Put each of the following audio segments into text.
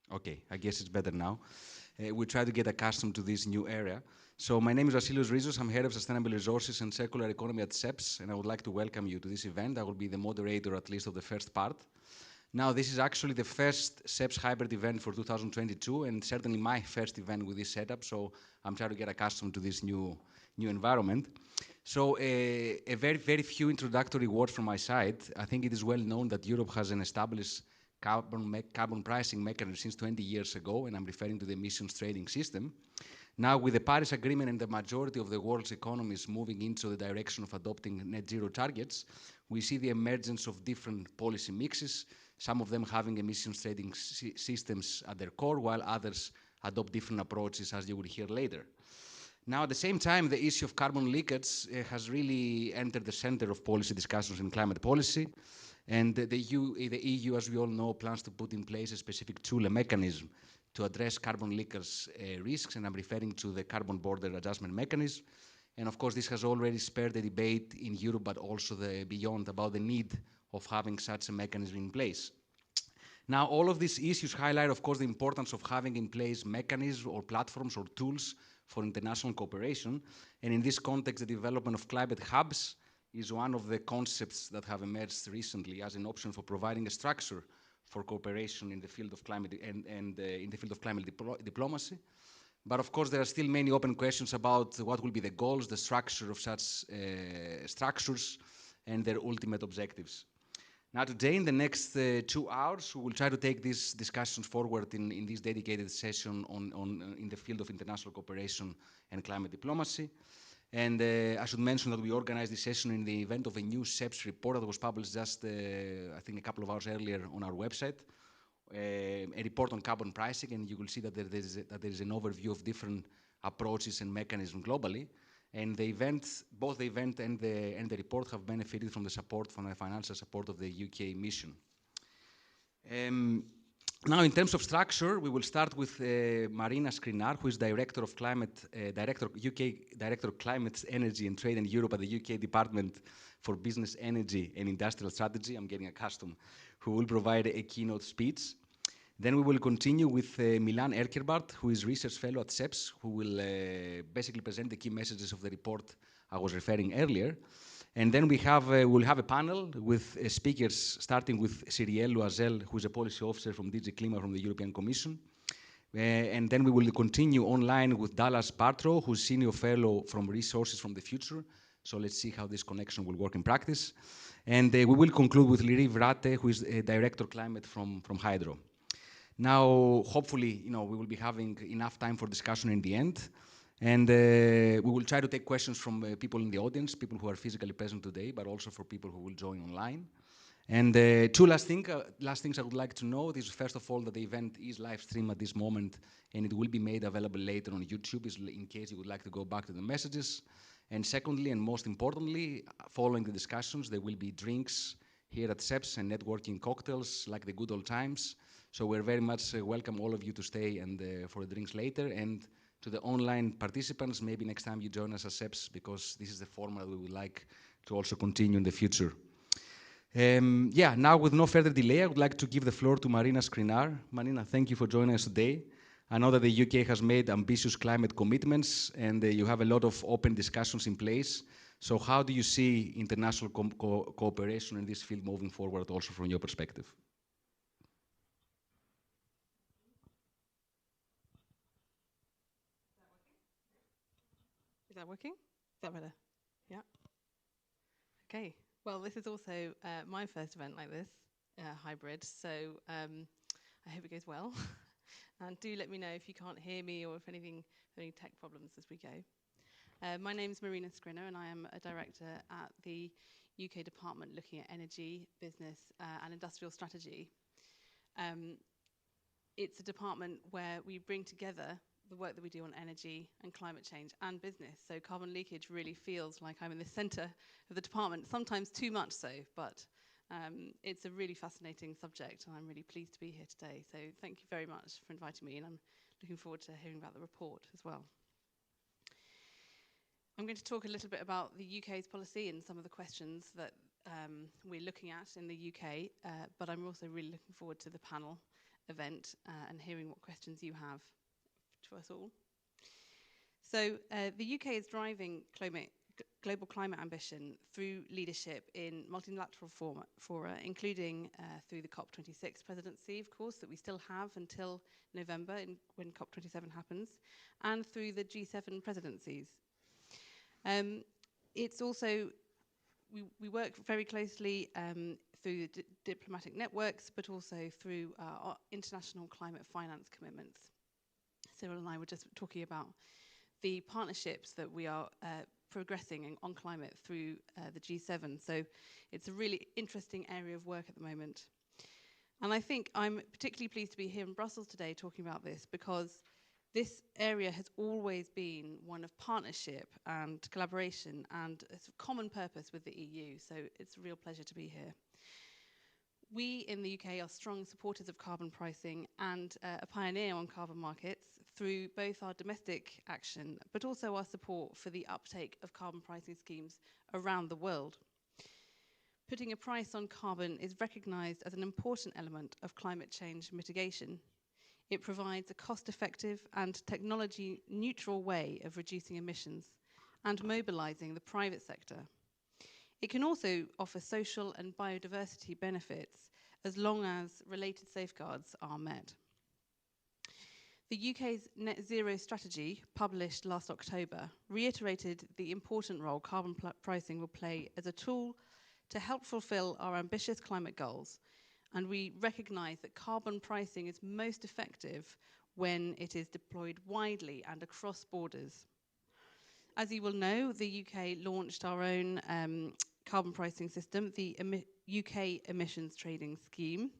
Okay, I guess it's better now. We try to get accustomed to this new area. So my name is Vasilios Rizos. I'm head of Sustainable Resources and Circular Economy at SEPS, and I would like to welcome you to this event. I will be the moderator, at least, of the first part. Now, this is actually the first SEPS hybrid event for 2022, and certainly my first event with this setup, so I'm trying to get accustomed to this new environment. So a very few introductory words from my side. I think it is well known that Europe has an established carbon pricing mechanism since 20 years ago, and I'm referring to the emissions trading system. Now, with the Paris Agreement and the majority of the world's economies moving into the direction of adopting net zero targets, we see the emergence of different policy mixes, some of them having emissions trading systems at their core, while others adopt different approaches, as you will hear later. Now, at the same time, the issue of carbon leakage has really entered the center of policy discussions in climate policy. And the EU, as we all know, plans to put in place a specific tool, a mechanism to address carbon leakage risks, and I'm referring to the Carbon Border Adjustment Mechanism. And of course, this has already spurred a debate in Europe, but also beyond, about the need of having such a mechanism in place. Now, all of these issues highlight, of course, the importance of having in place mechanisms or platforms or tools for international cooperation. And in this context, the development of climate hubs is one of the concepts that have emerged recently as an option for providing a structure for cooperation in the field of climate and in the field of climate diplomacy. But of course, there are still many open questions about what will be the goals, the structure of such structures, and their ultimate objectives. Now, today, in the next 2 hours, we will try to take these discussions forward in this dedicated session in the field of international cooperation and climate diplomacy. And I should mention that we organized this session in the event of a new SEPS report that was published just, I think, a couple of hours earlier on our website, a report on carbon pricing, and you will see that there is an overview of different approaches and mechanisms globally. And the event, both the event and the report have benefited from the financial support of the UK Mission. Now, in terms of structure, we will start with Marina Skrinar, who is Director of Climate, Energy and Trade in Europe at the UK Department for Business, Energy and Industrial Strategy. I'm getting accustomed. Who will provide a keynote speech. Then we will continue with Milan Erkerbart, who is Research Fellow at SEPS, who will basically present the key messages of the report I was referring earlier. And then we'll have a panel with speakers, starting with Cyrielle Loisel, who is a policy officer from DG Klima from the European Commission. And then we will continue online with Dallas Bartrow, who is Senior Fellow from Resources from the Future. So let's see how this connection will work in practice. And we will conclude with Liri Vrate, who is Director Climate from Hydro. Now, hopefully, we will be having enough time for discussion in the end. And we will try to take questions from people in the audience, people who are physically present today, but also for people who will join online. And two last things I would like to note is, first of all, that the event is live streamed at this moment, and it will be made available later on YouTube in case you would like to go back to the messages. And secondly, and most importantly, following the discussions, there will be drinks here at SEPS and networking cocktails like the good old times. So we're very much welcome all of you to stay and for the drinks later. And to the online participants, maybe next time you join us at SEPS, because this is the format we would like to also continue in the future. Now with no further delay, I would like to give the floor to Marina Skrinar. Marina, thank you for joining us today. I know that the UK has made ambitious climate commitments, and you have a lot of open discussions in place. So how do you see international cooperation in this field moving forward, also from your perspective? Is that working? Is that better? Yeah. Okay. Well, this is also my first event like this, hybrid. So I hope it goes well. And do let me know if you can't hear me or if any tech problems as we go. My name is Marina Skrinar, and I am a director at the UK Department looking at energy, business, and industrial strategy. It's a department where we bring together the work that we do on energy and climate change and business. So carbon leakage really feels like I'm in the center of the department, sometimes too much so, but it's a really fascinating subject, and I'm really pleased to be here today. So thank you very much for inviting me, and I'm looking forward to hearing about the report as well. I'm going to talk a little bit about the UK's policy and some of the questions that we're looking at in the UK, but I'm also really looking forward to the panel event and hearing what questions you have to us all. So the UK is driving global climate ambition through leadership in multilateral fora, including through the COP26 presidency, of course, that we still have until November when COP27 happens, and through the G7 presidencies. It's also, we work very closely through diplomatic networks, but also through our international climate finance commitments. Cyril and I were just talking about the partnerships that we are progressing on climate through the G7. So it's a really interesting area of work at the moment. And I think I'm particularly pleased to be here in Brussels today talking about this, because this area has always been one of partnership and collaboration and a common purpose with the EU. So it's a real pleasure to be here. We in the UK are strong supporters of carbon pricing and a pioneer on carbon markets through both our domestic action, but also our support for the uptake of carbon pricing schemes around the world. Putting a price on carbon is recognised as an important element of climate change mitigation. It provides a cost-effective and technology-neutral way of reducing emissions and mobilising the private sector. It can also offer social and biodiversity benefits as long as related safeguards are met. The UK's net zero strategy, published last October, reiterated the important role carbon pricing will play as a tool to help fulfill our ambitious climate goals. And we recognise that carbon pricing is most effective when it is deployed widely and across borders. As you will know, the UK launched our own carbon pricing system, the UK Emissions Trading Scheme,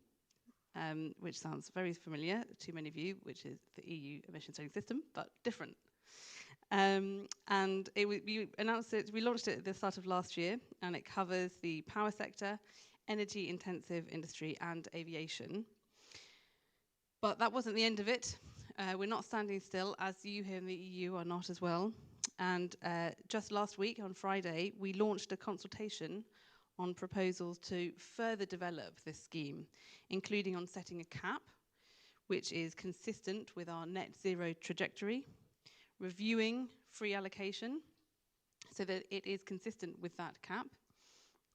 which sounds very familiar to many of you, which is the EU Emissions Trading System, but different. And we announced it, we launched it at the start of last year, and it covers the power sector, energy-intensive industry, and aviation. But that wasn't the end of it. We're not standing still, as you here in the EU are not as well. And just last week, on Friday, we launched a consultation on proposals to further develop this scheme, including on setting a cap, which is consistent with our net zero trajectory, reviewing free allocation, so that it is consistent with that cap,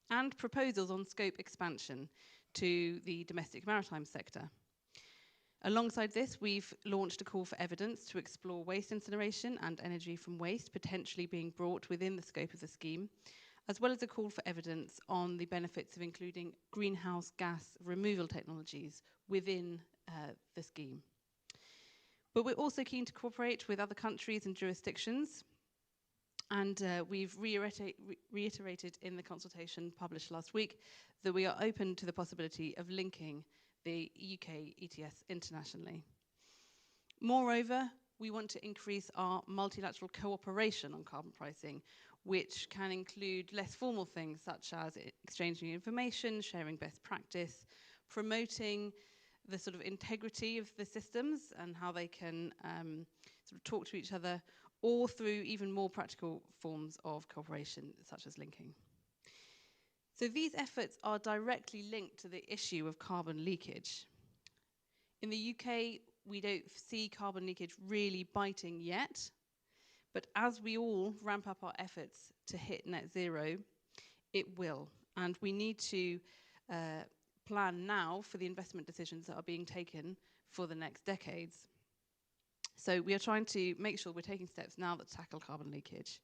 and proposals on scope expansion to the domestic maritime sector. Alongside this, we've launched a call for evidence to explore waste incineration and energy from waste potentially being brought within the scope of the scheme, as well as a call for evidence on the benefits of including greenhouse gas removal technologies within the scheme. But we're also keen to cooperate with other countries and jurisdictions, and we've reiterated in the consultation published last week that we are open to the possibility of linking the UK ETS internationally. Moreover, we want to increase our multilateral cooperation on carbon pricing, which can include less formal things such as exchanging information, sharing best practice, promoting the sort of integrity of the systems and how they can sort of talk to each other, or through even more practical forms of cooperation, such as linking. So these efforts are directly linked to the issue of carbon leakage. In the UK, we don't see carbon leakage really biting yet, but as we all ramp up our efforts to hit net zero, it will. And we need to plan now for the investment decisions that are being taken for the next decades. So we are trying to make sure we're taking steps now that tackle carbon leakage.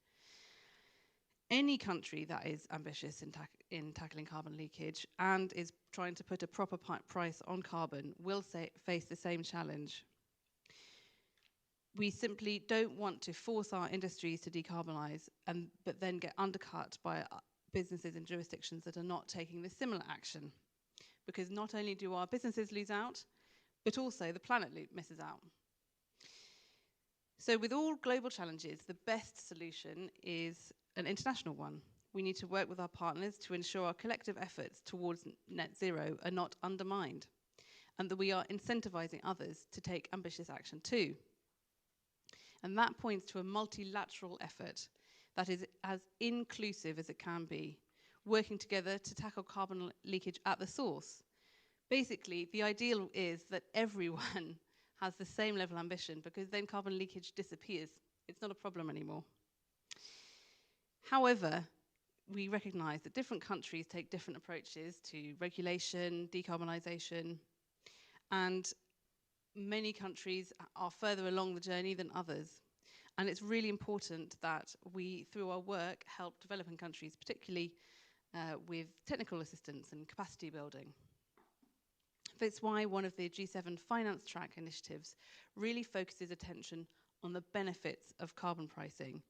Any country that is ambitious in tackling carbon leakage and is trying to put a proper price on carbon will face the same challenge. We simply don't want to force our industries to decarbonise, but then get undercut by businesses in jurisdictions that are not taking the similar action. Because not only do our businesses lose out, but also the planet misses out. So with all global challenges, the best solution is an international one. We need to work with our partners to ensure our collective efforts towards net zero are not undermined, and that we are incentivising others to take ambitious action too. And that points to a multilateral effort that is as inclusive as it can be, working together to tackle carbon leakage at the source, Basically, the ideal is that everyone has the same level of ambition, because then carbon leakage disappears. It's not a problem anymore. However, we recognise that different countries take different approaches to regulation, decarbonisation, and many countries are further along the journey than others. And it's really important that we, through our work, help developing countries, particularly with technical assistance and capacity building. That's why one of the G7 finance track initiatives really focuses attention on the benefits of carbon pricing,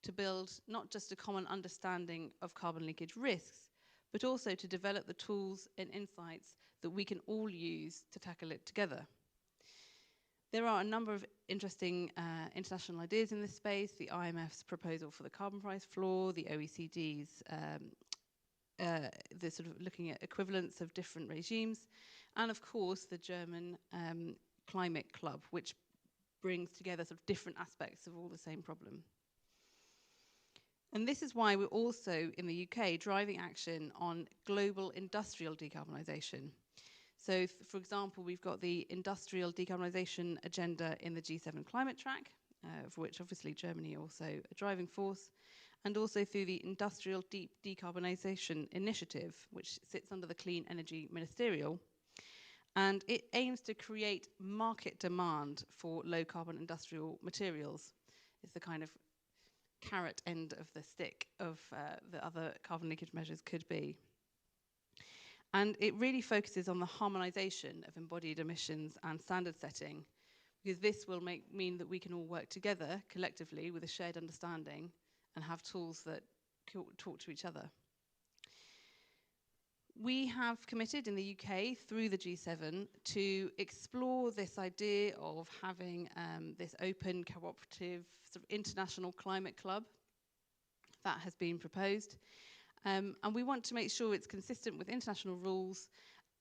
to build not just a common understanding of carbon leakage risks, but also to develop the tools and insights that we can all use to tackle it together. There are a number of interesting international ideas in this space: the IMF's proposal for the carbon price floor, the OECD's the sort of looking at equivalents of different regimes, and of course the German Climate Club, which brings together sort of different aspects of all the same problem. And this is why we're also in the UK driving action on global industrial decarbonisation. So, for example, we've got the industrial decarbonisation agenda in the G7 climate track, for which obviously Germany also a driving force, and also through the Industrial Deep Decarbonisation Initiative, which sits under the Clean Energy Ministerial. And it aims to create market demand for low carbon industrial materials. It's the kind of carrot end of the stick of the other carbon leakage measures could be. And it really focuses on the harmonisation of embodied emissions and standard setting, because this will mean that we can all work together collectively with a shared understanding and have tools that talk to each other. We have committed in the UK through the G7 to explore this idea of having this open, cooperative, sort of international climate club that has been proposed. And we want to make sure it's consistent with international rules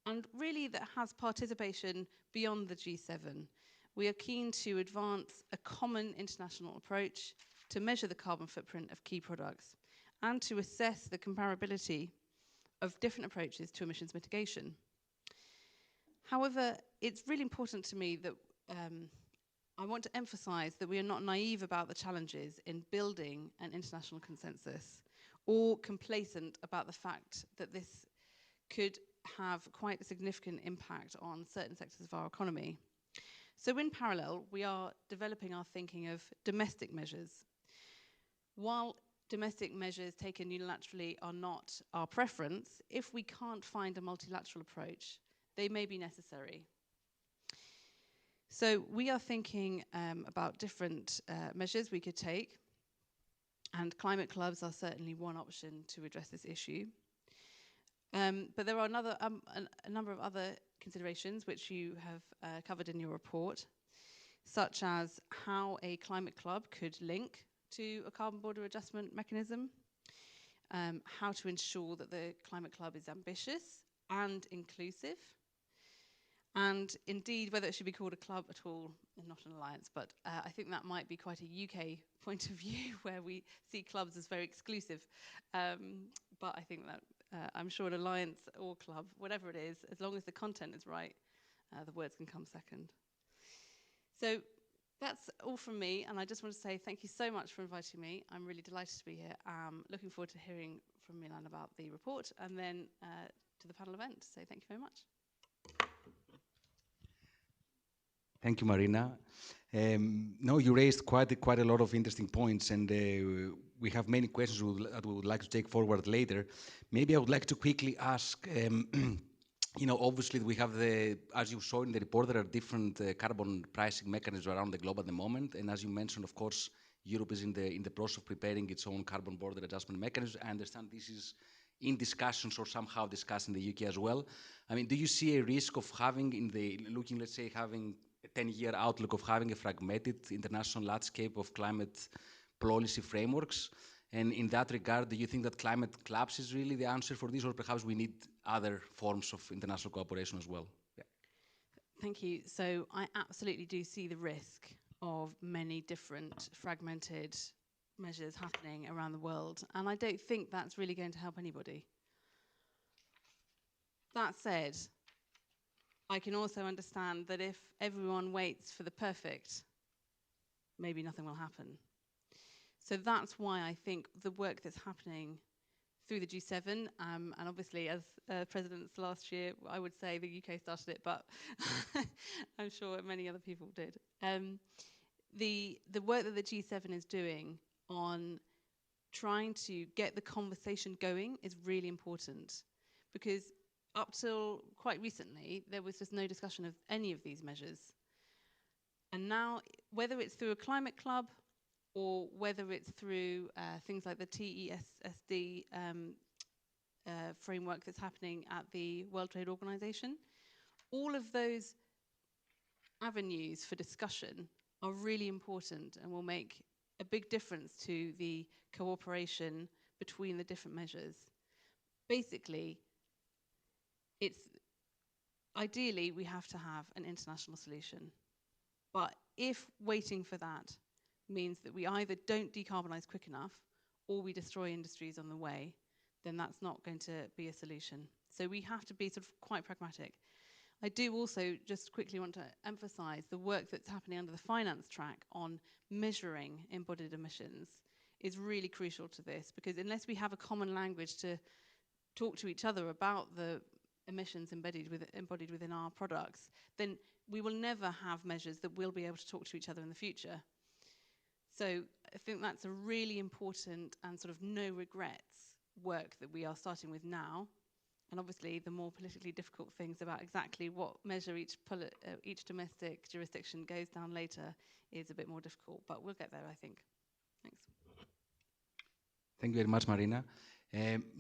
and really that has participation beyond the G7. We are keen to advance a common international approach to measure the carbon footprint of key products and to assess the comparability of different approaches to emissions mitigation. However, it's really important to me that I want to emphasize that we are not naive about the challenges in building an international consensus, or complacent about the fact that this could have quite a significant impact on certain sectors of our economy. So in parallel, we are developing our thinking of domestic measures. While domestic measures taken unilaterally are not our preference, if we can't find a multilateral approach, they may be necessary. So we are thinking about different measures we could take, and climate clubs are certainly one option to address this issue. But there are a number of other considerations which you have covered in your report, such as how a climate club could link to a carbon border adjustment mechanism, how to ensure that the climate club is ambitious and inclusive, and indeed whether it should be called a club at all and not an alliance. But I think that might be quite a UK point of view where we see clubs as very exclusive. But I think that I'm sure an alliance or club, whatever it is, as long as the content is right, the words can come second. So that's all from me, and I just want to say thank you so much for inviting me. I'm really delighted to be here. Looking forward to hearing from Milan about the report and then to the panel event. So thank you very much. Thank you, Marina. No, you raised quite a lot of interesting points, and we have many questions that we would like to take forward later. Maybe I would like to quickly ask, you know, obviously we have as you saw in the report, there are different carbon pricing mechanisms around the globe at the moment, and as you mentioned, of course, Europe is in the process of preparing its own carbon border adjustment mechanism. I understand this is in discussions or somehow discussed in the UK as well. I mean, do you see a risk of having let's say, having a 10-year outlook of having a fragmented international landscape of climate policy frameworks? And in that regard, do you think that climate clubs is really the answer for this, or perhaps we need other forms of international cooperation as well? Yeah. Thank you. So I absolutely do see the risk of many different fragmented measures happening around the world, and I don't think that's really going to help anybody. That said, I can also understand that if everyone waits for the perfect, maybe nothing will happen. So that's why I think the work that's happening through the G7, and obviously as presidents last year, I would say the UK started it, but I'm sure many other people did. The work that the G7 is doing on trying to get the conversation going is really important, because up till quite recently, there was just no discussion of any of these measures. And now, whether it's through a climate club or whether it's through things like the TESSD framework that's happening at the World Trade Organization, all of those avenues for discussion are really important and will make a big difference to the cooperation between the different measures. Basically, it's ideally we have to have an international solution. But if waiting for that means that we either don't decarbonize quick enough or we destroy industries on the way, then that's not going to be a solution. So we have to be sort of quite pragmatic. I do also just quickly want to emphasize the work that's happening under the finance track on measuring embodied emissions is really crucial to this, because unless we have a common language to talk to each other about the emissions embodied within our products, then we will never have measures that we'll be able to talk to each other in the future. So I think that's a really important and sort of no regrets work that we are starting with now. And obviously the more politically difficult things about exactly what measure each domestic jurisdiction goes down later is a bit more difficult, but we'll get there, I think. Thanks. Thank you very much, Marina.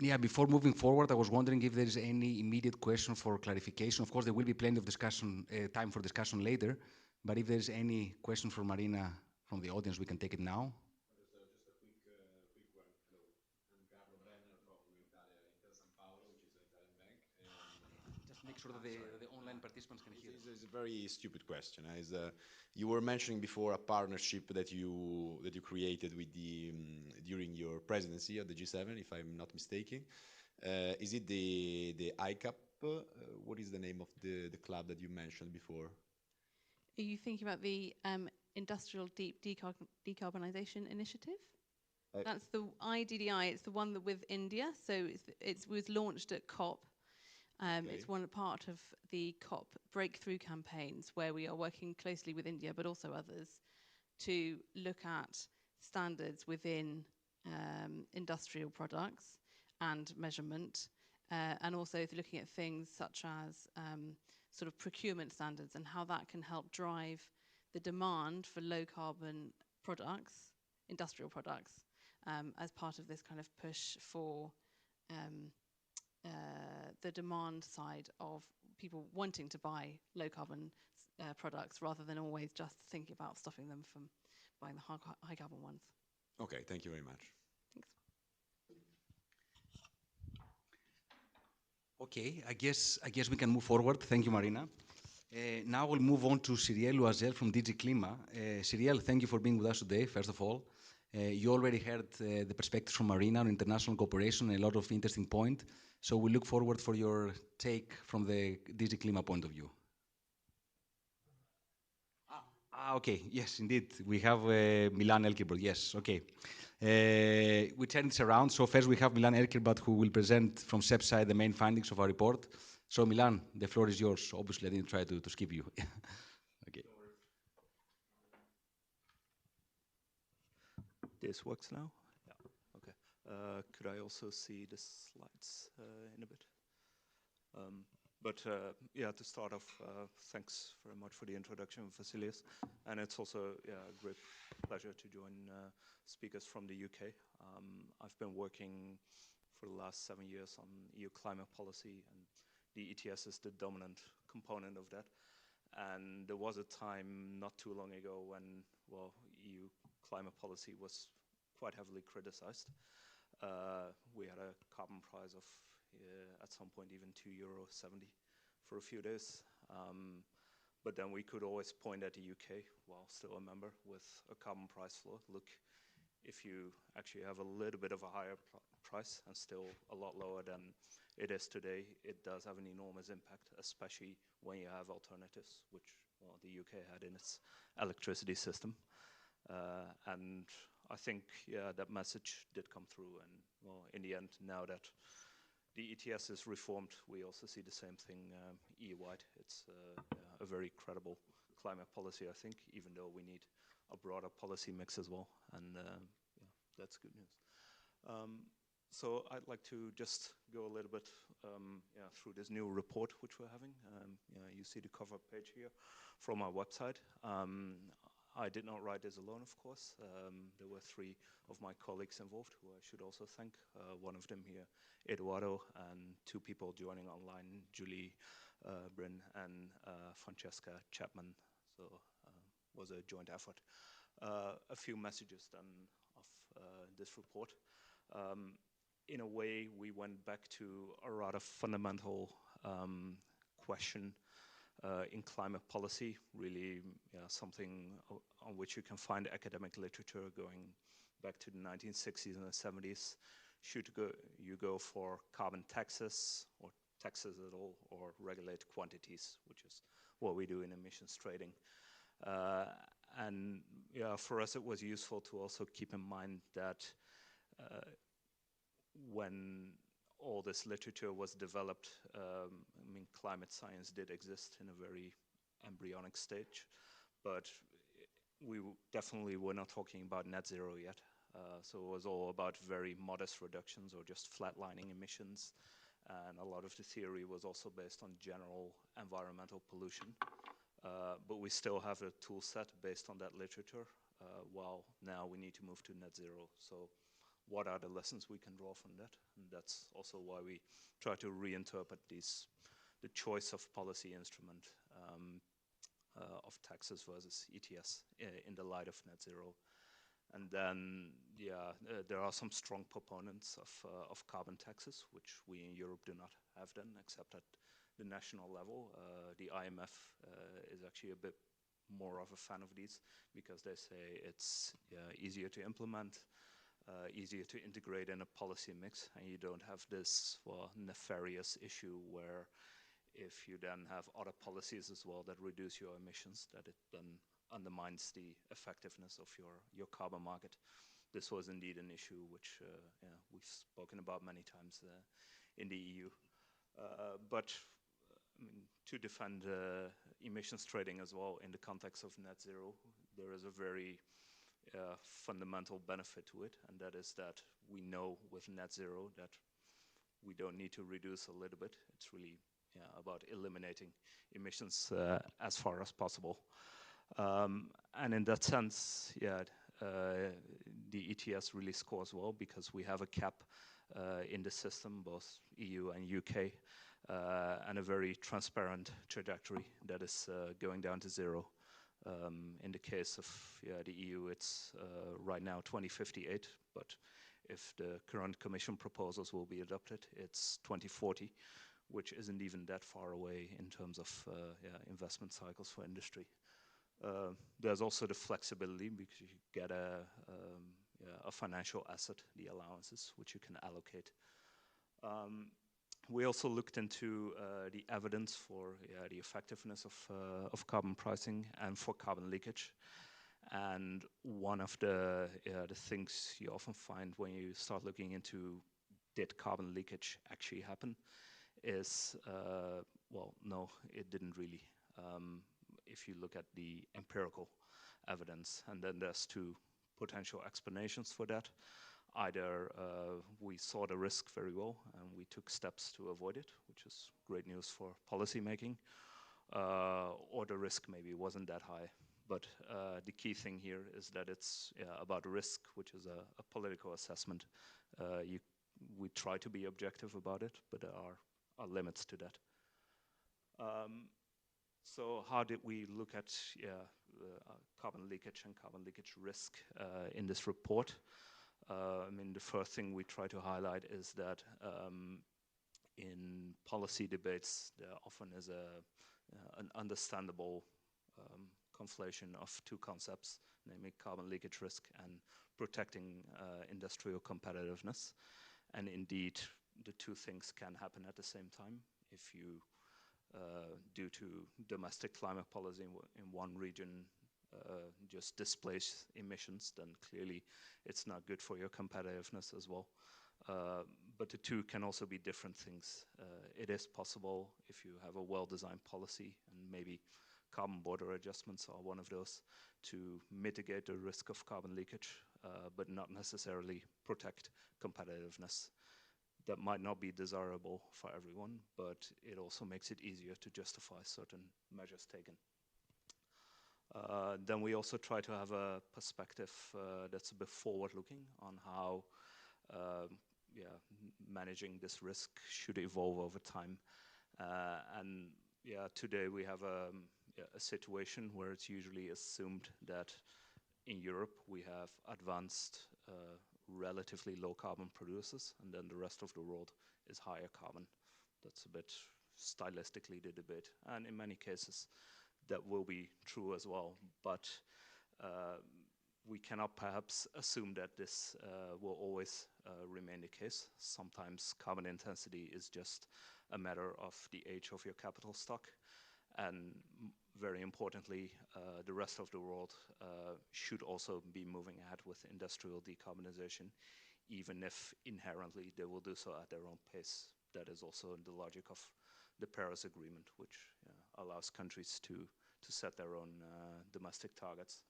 Yeah, before moving forward, I was wondering if there is any immediate question for clarification. Of course, there will be plenty of discussion, time for discussion later, but if there's any question for Marina from the audience, we can take it now. Just a quick one. Hello, I'm Carlo Brenner from Italia, Intesa Sanpaolo, which is an Italian bank. Just make sure that the online participants can hear. This is a very stupid question. You were mentioning before a partnership that you created with during your presidency of the G7, if I'm not mistaken. Is it the ICAP? What is the name of the club that you mentioned before? Are you thinking about the Industrial Deep Decarbonization Initiative? That's the IDDI. It's the one that with India. So it was launched at COP. Okay. It's one part of the COP breakthrough campaigns where we are working closely with India, but also others, to look at standards within industrial products and measurement, and also looking at things such as sort of procurement standards and how that can help drive the demand for low carbon products, industrial products, as part of this kind of push for the demand side of people wanting to buy low carbon products rather than always just thinking about stopping them from buying the high carbon ones. Okay, thank you very much. Thanks. Okay, I guess we can move forward. Thank you, Marina. Now we'll move on to Cyrielle Loisel from DG Klima. Cyrielle, thank you for being with us today, first of all. You already heard the perspective from Marina on international cooperation and a lot of interesting points. So we look forward for your take from the DG Klima point of view. Okay, yes, indeed. We have Milan Elkerbert, yes, okay. We turn this around. So first we have Milan Elkerbert, who will present from SEP's side the main findings of our report. So Milan, the floor is yours. Obviously, I didn't try to skip you. Okay. This works now? Yeah, okay. Could I also see the slides in a bit? Yeah, to start off, thanks very much for the introduction, Vasilios. And it's also a great pleasure to join speakers from the UK. I've been working for the last 7 years on EU climate policy, and the ETS is the dominant component of that. And there was a time not too long ago when, well, EU climate policy was quite heavily criticized. We had a carbon price of, at some point, even €2.70 for a few days. But then we could always point at the UK, while still a member, with a carbon price floor. Look, if you actually have a little bit of a higher price and still a lot lower than it is today, it does have an enormous impact, especially when you have alternatives, which the UK had in its electricity system. And I think, yeah, that message did come through. And well, in the end, now that the ETS is reformed, we also see the same thing EU-wide. It's a very credible climate policy, I think, even though we need a broader policy mix as well. And yeah, that's good news. So I'd like to just go a little bit through this new report which we're having. You see the cover page here from our website. I did not write this alone, of course. There were 3 of my colleagues involved, who I should also thank. One of them here, Eduardo, and 2 people joining online, Julie Bryn and Francesca Chapman. So it was a joint effort. A few messages then of this report. In a way, we went back to a rather fundamental question in climate policy, really something on which you can find academic literature going back to the 1960s and the 70s. Should you go for carbon taxes or taxes at all, or regulate quantities, which is what we do in emissions trading. And yeah, for us it was useful to also keep in mind that when all this literature was developed, I mean, climate science did exist in a very embryonic stage, but we definitely were not talking about net zero yet. So it was all about very modest reductions or just flatlining emissions. And a lot of the theory was also based on general environmental pollution. But we still have a tool set based on that literature, while now we need to move to net zero. So what are the lessons we can draw from that? And that's also why we try to reinterpret the choice of policy instrument of taxes versus ETS in the light of net zero. And then, yeah, there are some strong proponents of carbon taxes, which we in Europe do not have then, except at the national level. The IMF is actually a bit more of a fan of these, because they say it's easier to implement, easier to integrate in a policy mix, and you don't have this nefarious issue where if you then have other policies as well that reduce your emissions, that it then undermines the effectiveness of your carbon market. This was indeed an issue which we've spoken about many times in the EU. But I mean, to defend emissions trading as well in the context of net zero, there is a very fundamental benefit to it, and that is that we know with net zero that we don't need to reduce a little bit. It's really about eliminating emissions as far as possible. And in that sense, the ETS really scores well, because we have a cap in the system, both EU and UK, and a very transparent trajectory that is going down to zero. In the case of the EU, it's right now 2058, but if the current Commission proposals will be adopted, it's 2040, which isn't even that far away in terms of investment cycles for industry. There's also the flexibility, because you get a financial asset, the allowances, which you can allocate. We also looked into the evidence for the effectiveness of carbon pricing and for carbon leakage. And one of the things you often find when you start looking into did carbon leakage actually happen is, well, no, it didn't really. If you look at the empirical evidence, and then there's 2 potential explanations for that. Either we saw the risk very well and we took steps to avoid it, which is great news for policy making, or the risk maybe wasn't that high. But the key thing here is that it's about risk, which is a political assessment. We try to be objective about it, but there are limits to that. So how did we look at carbon leakage and carbon leakage risk in this report? I mean, the first thing we try to highlight is that in policy debates, there often is an understandable conflation of 2 concepts, namely carbon leakage risk and protecting industrial competitiveness. And indeed, the two things can happen at the same time. If you, due to domestic climate policy in one region, just displace emissions, then clearly it's not good for your competitiveness as well. But the two can also be different things. It is possible, if you have a well-designed policy, and maybe carbon border adjustments are one of those, to mitigate the risk of carbon leakage, but not necessarily protect competitiveness. That might not be desirable for everyone, but it also makes it easier to justify certain measures taken. Then we also try to have a perspective that's a bit forward-looking on how managing this risk should evolve over time. And today we have a situation where it's usually assumed that in Europe we have advanced relatively low carbon producers, and then the rest of the world is higher carbon. That's a bit stylistically the debate, and in many cases that will be true as well, but we cannot perhaps assume that this will always remain the case. Sometimes carbon intensity is just a matter of the age of your capital stock, and very importantly, the rest of the world should also be moving ahead with industrial decarbonization, even if inherently they will do so at their own pace. That is also the logic of the Paris Agreement, which allows countries to set their own domestic targets.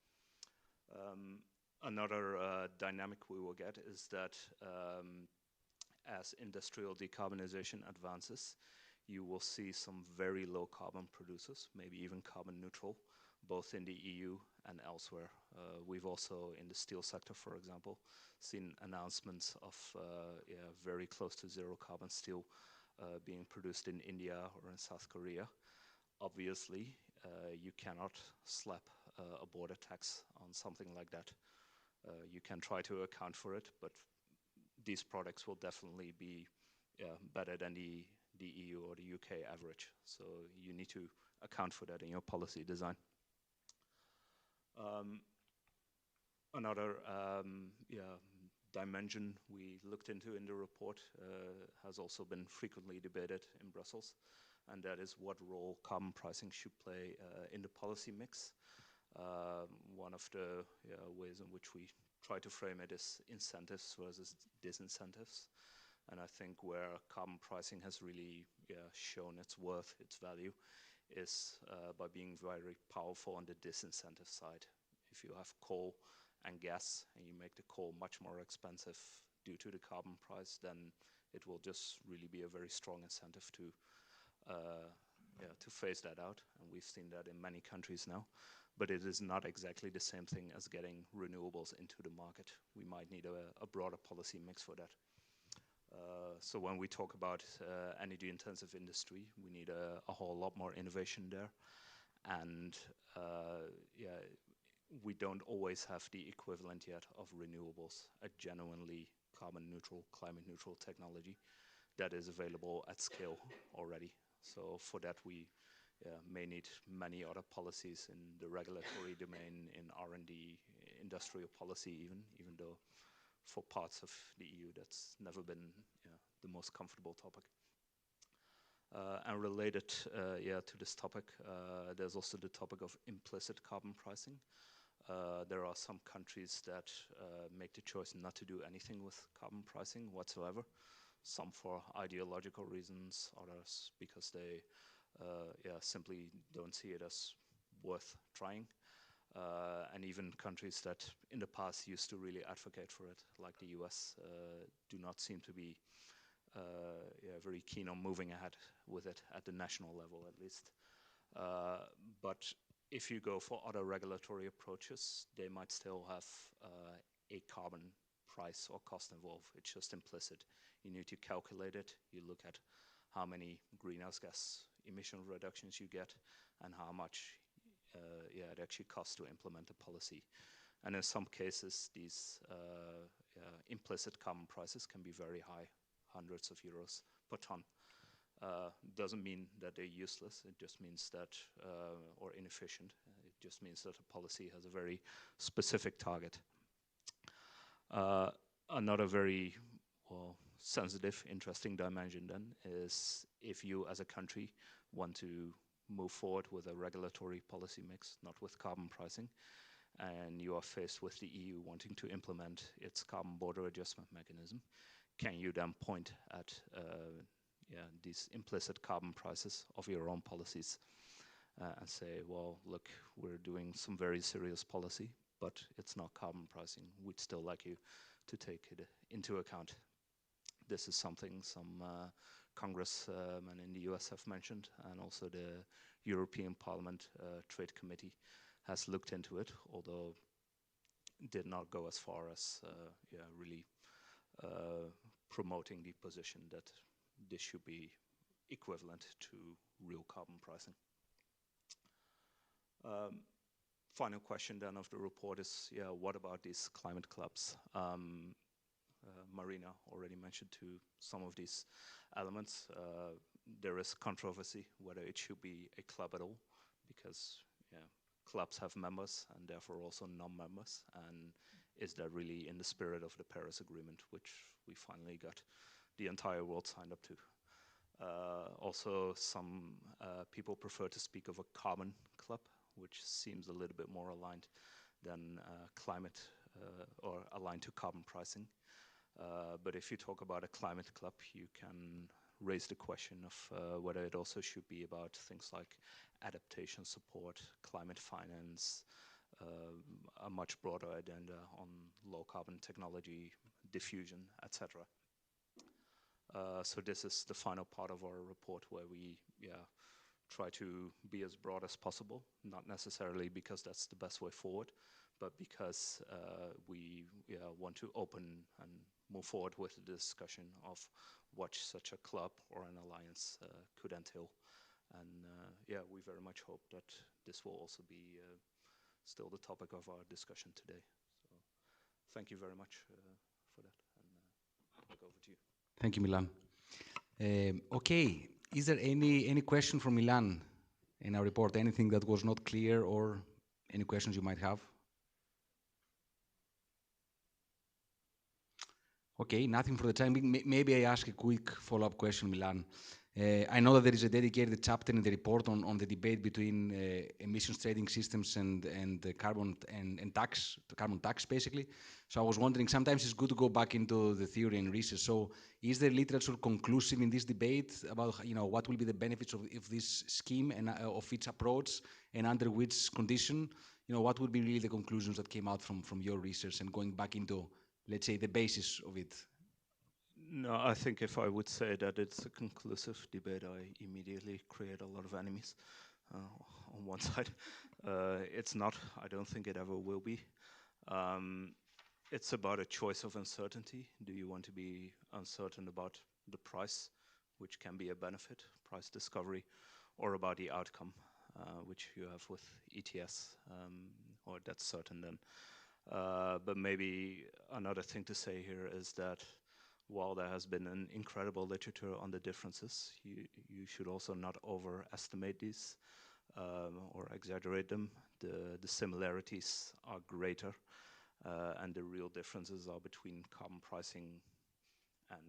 Another dynamic we will get is that as industrial decarbonization advances, you will see some very low carbon producers, maybe even carbon neutral, both in the EU and elsewhere. We've also, in the steel sector, for example, seen announcements of very close to zero carbon steel being produced in India or in South Korea. Obviously, you cannot slap a border tax on something like that. You can try to account for it, but these products will definitely be better than the EU or the UK average. So you need to account for that in your policy design. Another dimension we looked into in the report has also been frequently debated in Brussels, and that is what role carbon pricing should play in the policy mix. One of the ways in which we try to frame it is incentives versus disincentives. And I think where carbon pricing has really shown its worth, its value, is by being very powerful on the disincentive side. If you have coal and gas and you make the coal much more expensive due to the carbon price, then it will just really be a very strong incentive to phase that out. And we've seen that in many countries now. But it is not exactly the same thing as getting renewables into the market. We might need a broader policy mix for that. So when we talk about energy intensive industry, we need a whole lot more innovation there. And we don't always have the equivalent yet of renewables, a genuinely carbon neutral, climate neutral technology that is available at scale already. So for that we may need many other policies in the regulatory domain, in R&D, industrial policy even though for parts of the EU that's never been the most comfortable topic. And related to this topic, there's also the topic of implicit carbon pricing. There are some countries that make the choice not to do anything with carbon pricing whatsoever, some for ideological reasons, others because they simply don't see it as worth trying. And even countries that in the past used to really advocate for it, like the US, do not seem to be very keen on moving ahead with it at the national level, at least. But if you go for other regulatory approaches, they might still have a carbon price or cost involved. It's just implicit. You need to calculate it. You look at how many greenhouse gas emission reductions you get and how much it actually costs to implement a policy. And in some cases, these implicit carbon prices can be very high, hundreds of euros per ton. Doesn't mean that they're useless. It just means that, or inefficient. It just means that a policy has a very specific target. Another very sensitive, interesting dimension then is if you as a country want to move forward with a regulatory policy mix, not with carbon pricing, and you are faced with the EU wanting to implement its carbon border adjustment mechanism, can you then point at these implicit carbon prices of your own policies and say, well, look, we're doing some very serious policy, but it's not carbon pricing. We'd still like you to take it into account. This is something some congressmen in the US have mentioned, and also the European Parliament Trade Committee has looked into it, although did not go as far as really promoting the position that this should be equivalent to real carbon pricing. Final question then of the report is, what about these climate clubs? Marina already mentioned to some of these elements. There is controversy whether it should be a club at all, because clubs have members and therefore also non-members. And is that really in the spirit of the Paris Agreement, which we finally got the entire world signed up to? Also, some people prefer to speak of a carbon club, which seems a little bit more aligned than climate or aligned to carbon pricing. But if you talk about a climate club, you can raise the question of whether it also should be about things like adaptation support, climate finance, a much broader agenda on low carbon technology, diffusion, etc. So this is the final part of our report where we try to be as broad as possible, not necessarily because that's the best way forward, but because we want to open and move forward with the discussion of what such a club or an alliance could entail. And we very much hope that this will also be still the topic of our discussion today. So thank you very much for that, and back over to you. Thank you, Milan. Okay, is there any question from Milan in our report? Anything that was not clear or any questions you might have? Okay, nothing for the time being. Maybe I ask a quick follow-up question, Milan. I know that there is a dedicated chapter in the report on the debate between emissions trading systems and the carbon tax, the carbon tax, basically. So I was wondering, sometimes it's good to go back into the theory and research. So is the literature conclusive in this debate about what will be the benefits of this scheme and of its approach, and under which condition? What would be really the conclusions that came out from your research and going back into, let's say, the basis of it? No, I think if I would say that it's a conclusive debate, I immediately create a lot of enemies on one side. It's not. I don't think it ever will be. It's about a choice of uncertainty. Do you want to be uncertain about the price, which can be a benefit, price discovery, or about the outcome, which you have with ETS, or that's certain then. But maybe another thing to say here is that while there has been an incredible literature on the differences, you should also not overestimate these or exaggerate them. The similarities are greater, and the real differences are between carbon pricing and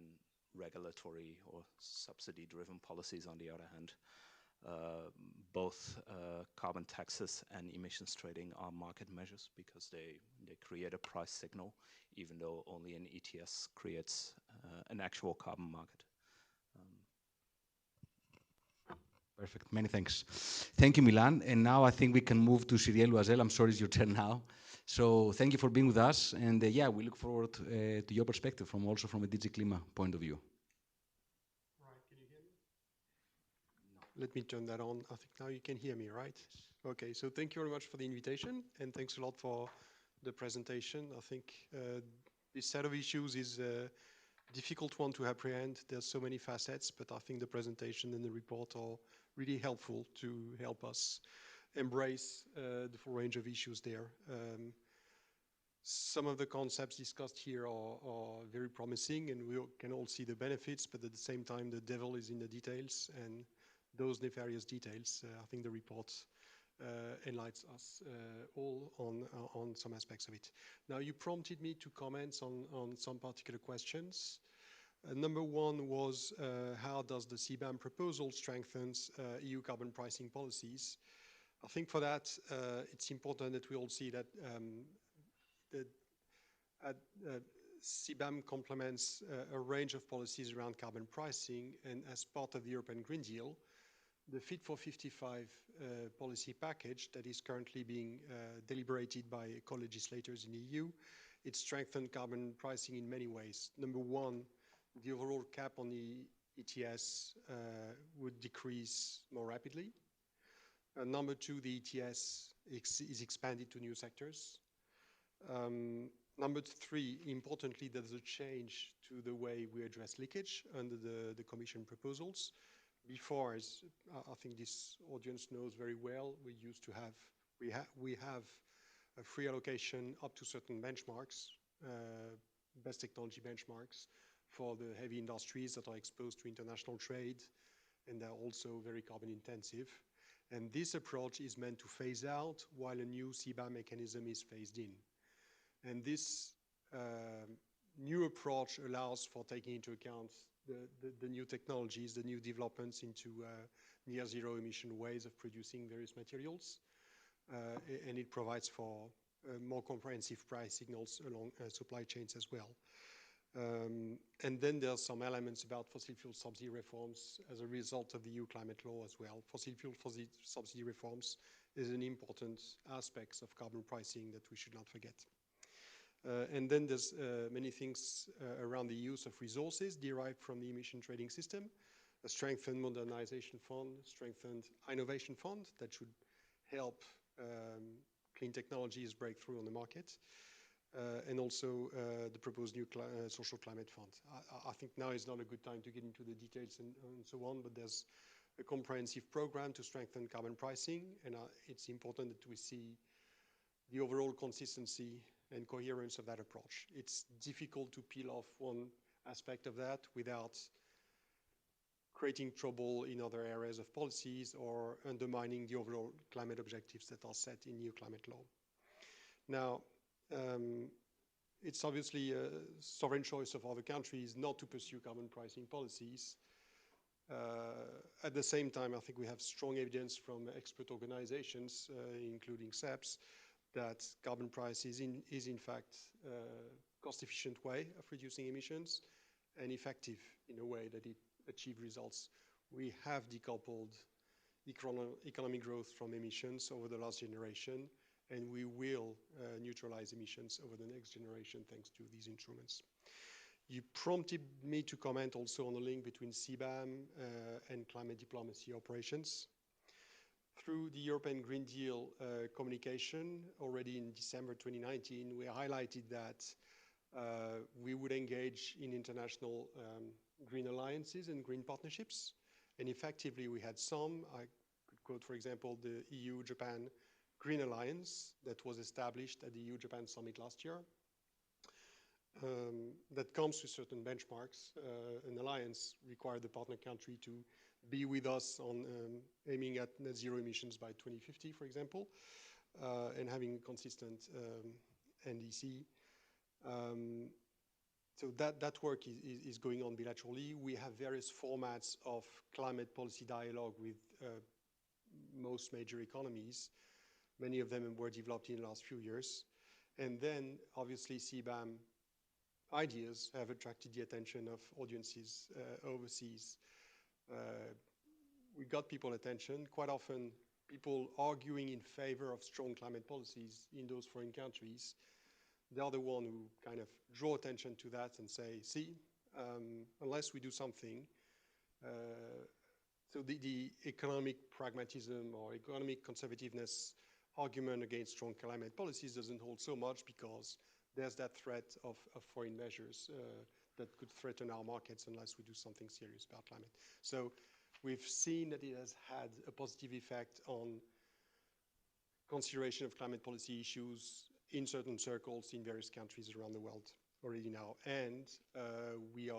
regulatory or subsidy-driven policies on the other hand. Both carbon taxes and emissions trading are market measures because they create a price signal, even though only an ETS creates an actual carbon market. Perfect, many thanks. Thank you, Milan. And now I think we can move to Cyril Loisel. I'm sorry, it's your turn now. So thank you for being with us. And we look forward to your perspective also from a DG Klima point of view. Right, can you hear me? No. Let me turn that on. I think now you can hear me, right? Okay, so thank you very much for the invitation, and thanks a lot for the presentation. I think this set of issues is a difficult one to apprehend. There's so many facets, but I think the presentation and the report are really helpful to help us embrace the full range of issues there. Some of the concepts discussed here are very promising, and we can all see the benefits, but at the same time, the devil is in the details, and those nefarious details, I think the report enlightens us all on some aspects of it. Now, you prompted me to comment on some particular questions. Number one was how does the Cbam proposal strengthens EU carbon pricing policies? I think for that, it's important that we all see that Cbam complements a range of policies around carbon pricing, and as part of the European Green Deal, the Fit for 55 policy package that is currently being deliberated by co-legislators in the EU, it strengthened carbon pricing in many ways. Number one, the overall cap on the ETS would decrease more rapidly. Number two, the ETS is expanded to new sectors. Number three, importantly, there's a change to the way we address leakage under the Commission proposals. Before, as I think this audience knows very well, we used to have, we have a free allocation up to certain benchmarks, best technology benchmarks for the heavy industries that are exposed to international trade, and they're also very carbon intensive. And this approach is meant to phase out while a new Cbam mechanism is phased in. And this new approach allows for taking into account the new technologies, the new developments into near zero emission ways of producing various materials. And it provides for more comprehensive price signals along supply chains as well. And then there's some elements about fossil fuel subsidy reforms as a result of the EU climate law as well. Fossil fuel subsidy reforms is an important aspect of carbon pricing that we should not forget. And then there's many things around the use of resources derived from the emission trading system, a strengthened modernization fund, strengthened innovation fund that should help clean technologies break through on the market, and also the proposed new social climate fund. I think now is not a good time to get into the details and so on, but there's a comprehensive program to strengthen carbon pricing, and it's important that we see the overall consistency and coherence of that approach. It's difficult to peel off one aspect of that without creating trouble in other areas of policies or undermining the overall climate objectives that are set in new climate law. Now, it's obviously a sovereign choice of other countries not to pursue carbon pricing policies. At the same time, I think we have strong evidence from expert organizations, including SEPs, that carbon price is in fact a cost-efficient way of reducing emissions and effective in a way that it achieves results. We have decoupled economic growth from emissions over the last generation, and we will neutralize emissions over the next generation thanks to these instruments. You prompted me to comment also on the link between Cbam and climate diplomacy operations. Through the European Green Deal communication, already in December 2019, we highlighted that we would engage in international green alliances and green partnerships. And effectively, we had some. I could quote, for example, the EU-Japan Green Alliance that was established at the EU-Japan Summit last year. That comes with certain benchmarks. An alliance required the partner country to be with us on aiming at net zero emissions by 2050, for example, and having consistent NDC. So that work is going on bilaterally. We have various formats of climate policy dialogue with most major economies. Many of them were developed in the last few years. And then, obviously, Cbam ideas have attracted the attention of audiences overseas. We got people attention. Quite often, people arguing in favor of strong climate policies in those foreign countries, they are the one who kind of draw attention to that and say, see, unless we do something, so the economic pragmatism or economic conservativeness argument against strong climate policies doesn't hold so much because there's that threat of foreign measures that could threaten our markets unless we do something serious about climate. So we've seen that it has had a positive effect on consideration of climate policy issues in certain circles in various countries around the world already now. And we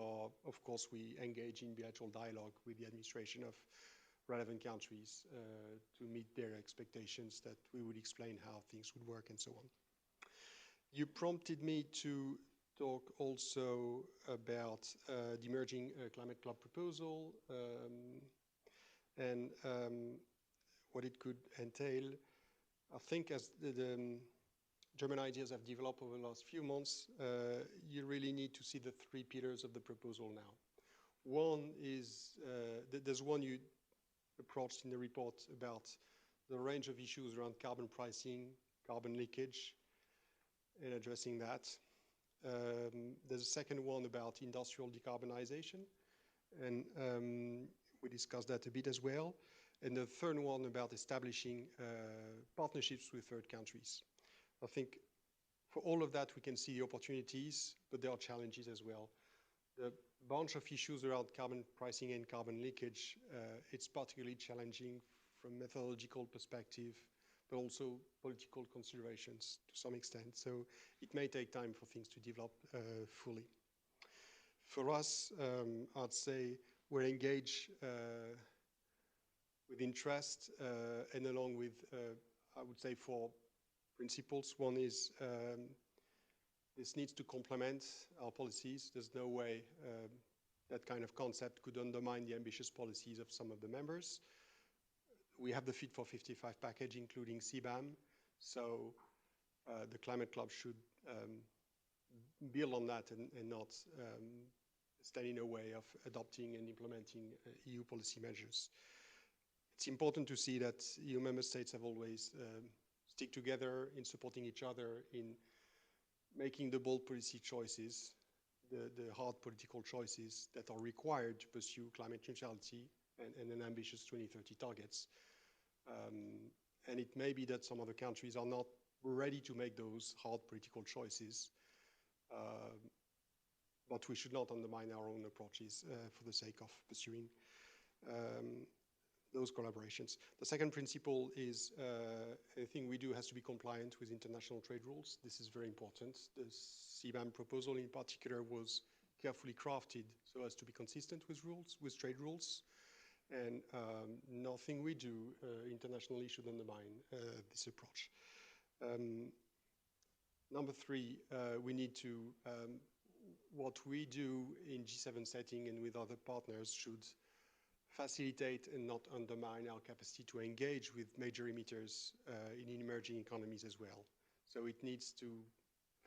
engage in bilateral dialogue with the administration of relevant countries to meet their expectations that we would explain how things would work and so on. You prompted me to talk also about the emerging climate club proposal and what it could entail. I think as the German ideas have developed over the last few months, you really need to see the three pillars of the proposal now. One is, there's one you approached in the report about the range of issues around carbon pricing, carbon leakage, and addressing that. There's a second one about industrial decarbonization, and we discussed that a bit as well. And the third one about establishing partnerships with third countries. I think for all of that, we can see the opportunities, but there are challenges as well. The bunch of issues around carbon pricing and carbon leakage, it's particularly challenging from methodological perspective, but also political considerations to some extent. So it may take time for things to develop fully. For us, I'd say we're engaged with interest and along with, I would say, 4 principles. One is this needs to complement our policies. There's no way that kind of concept could undermine the ambitious policies of some of the members. We have the Fit for 55 package, including Cbam. So the Climate Club should build on that and not stand in a way of adopting and implementing EU policy measures. It's important to see that EU member states have always stick together in supporting each other in making the bold policy choices, the hard political choices that are required to pursue climate neutrality and an ambitious 2030 targets. And it may be that some other countries are not ready to make those hard political choices, but we should not undermine our own approaches for the sake of pursuing those collaborations. The second principle is anything we do has to be compliant with international trade rules. This is very important. The Cbam proposal in particular was carefully crafted so as to be consistent with rules, with trade rules. And nothing we do internationally should undermine this approach. Number 3, we need to, what we do in G7 setting and with other partners should facilitate and not undermine our capacity to engage with major emitters in emerging economies as well. So it needs to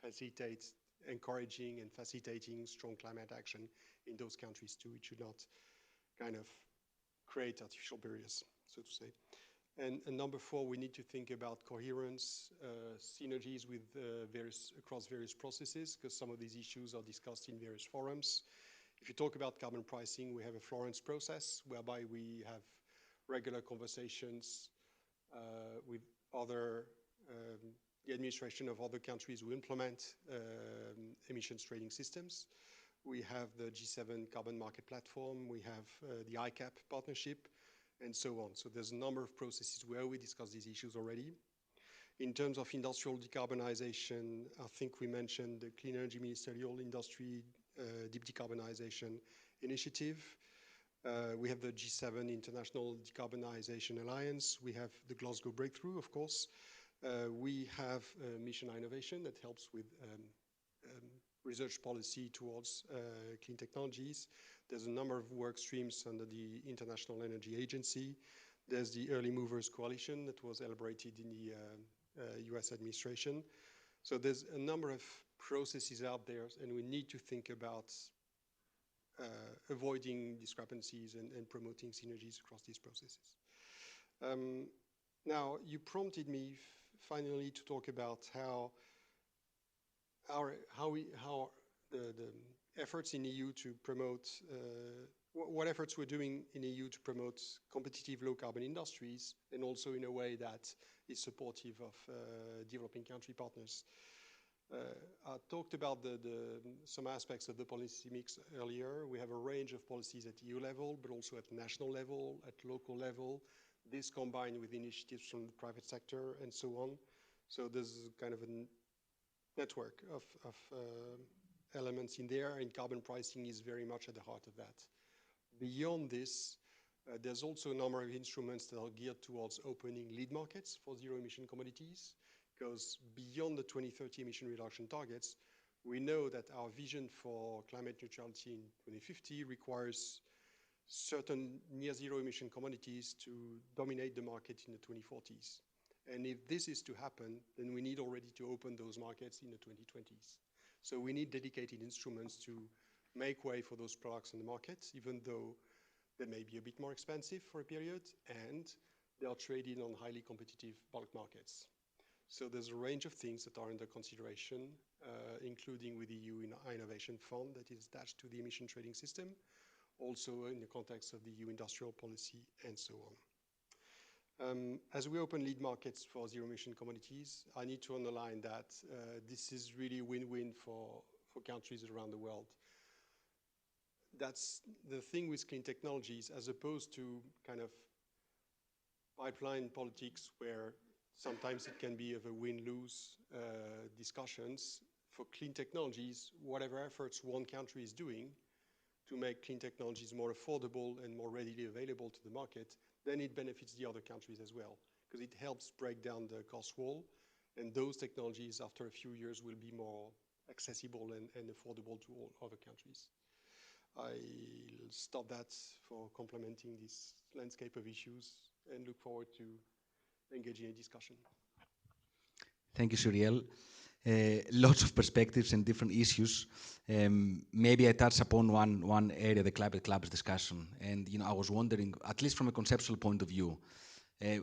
facilitate encouraging and facilitating strong climate action in those countries too. It should not kind of create artificial barriers, so to say. And number 4, we need to think about coherence, synergies with across various processes, because some of these issues are discussed in various forums. If you talk about carbon pricing, we have a Florence process whereby we have regular conversations with other, the administration of other countries who implement emissions trading systems. We have the G7 carbon market platform, we have the ICAP partnership, and so on. So there's a number of processes where we discuss these issues already. In terms of industrial decarbonization, I think we mentioned the Clean Energy Ministerial Industry Deep Decarbonization Initiative. We have the G7 International Decarbonization Alliance. We have the Glasgow Breakthrough, of course. We have Mission Innovation that helps with research policy towards clean technologies. There's a number of work streams under the International Energy Agency. There's the Early Movers Coalition that was elaborated in the US administration. So there's a number of processes out there, and we need to think about avoiding discrepancies and promoting synergies across these processes. Now, you prompted me finally to talk about how the efforts in EU to promote, what efforts we're doing in EU to promote competitive low carbon industries, and also in a way that is supportive of developing country partners. I talked about some aspects of the policy mix earlier. We have a range of policies at EU level, but also at national level, at local level. This combined with initiatives from the private sector and so on. So there's kind of a network of elements in there, and carbon pricing is very much at the heart of that. Beyond this, there's also a number of instruments that are geared towards opening lead markets for zero emission commodities, because beyond the 2030 emission reduction targets, We know that our vision for climate neutrality in 2050 requires certain near zero emission commodities to dominate the market in the 2040s. And if this is to happen, then we need already to open those markets in the 2020s. So we need dedicated instruments to make way for those products on the market, even though they may be a bit more expensive for a period, and they are traded on highly competitive bulk markets. So there's a range of things that are under consideration, including with the EU Innovation Fund that is attached to the emission trading system, also in the context of the EU industrial policy, and so on. As we open lead markets for zero emission commodities, I need to underline that this is really a win-win for countries around the world. That's the thing with clean technologies, as opposed to kind of pipeline politics where sometimes it can be of a win-lose discussions. For clean technologies, whatever efforts one country is doing to make clean technologies more affordable and more readily available to the market, then it benefits the other countries as well, because it helps break down the cost wall, and those technologies after a few years will be more accessible and affordable to all other countries. I'll stop that for complementing this landscape of issues and look forward to engaging in a discussion. Thank you, Cyrielle. Lots of perspectives and different issues. Maybe I touch upon one area, the climate clubs discussion. And I was wondering, at least from a conceptual point of view,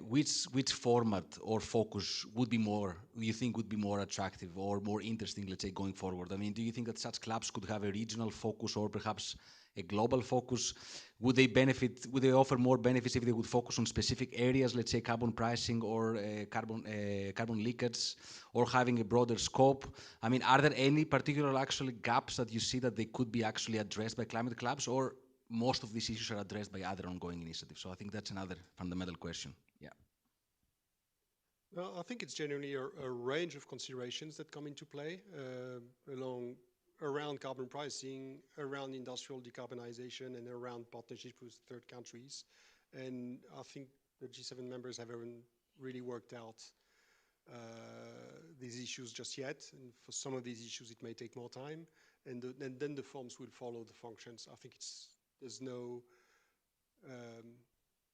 which format or focus would you think would be more attractive or more interesting, let's say, going forward? I mean, do you think that such clubs could have a regional focus or perhaps a global focus? Would they offer more benefits if they would focus on specific areas, let's say carbon pricing or carbon leakage, or having a broader scope? I mean, are there any particular actually gaps that you see that they could be actually addressed by climate clubs, or most of these issues are addressed by other ongoing initiatives? So I think that's another fundamental question. Yeah. Well, I think it's generally a range of considerations that come into play around carbon pricing, around industrial decarbonization, and around partnership with third countries. And I think the G7 members haven't really worked out these issues just yet. And for some of these issues, it may take more time. And then the forms will follow the functions. I think there's no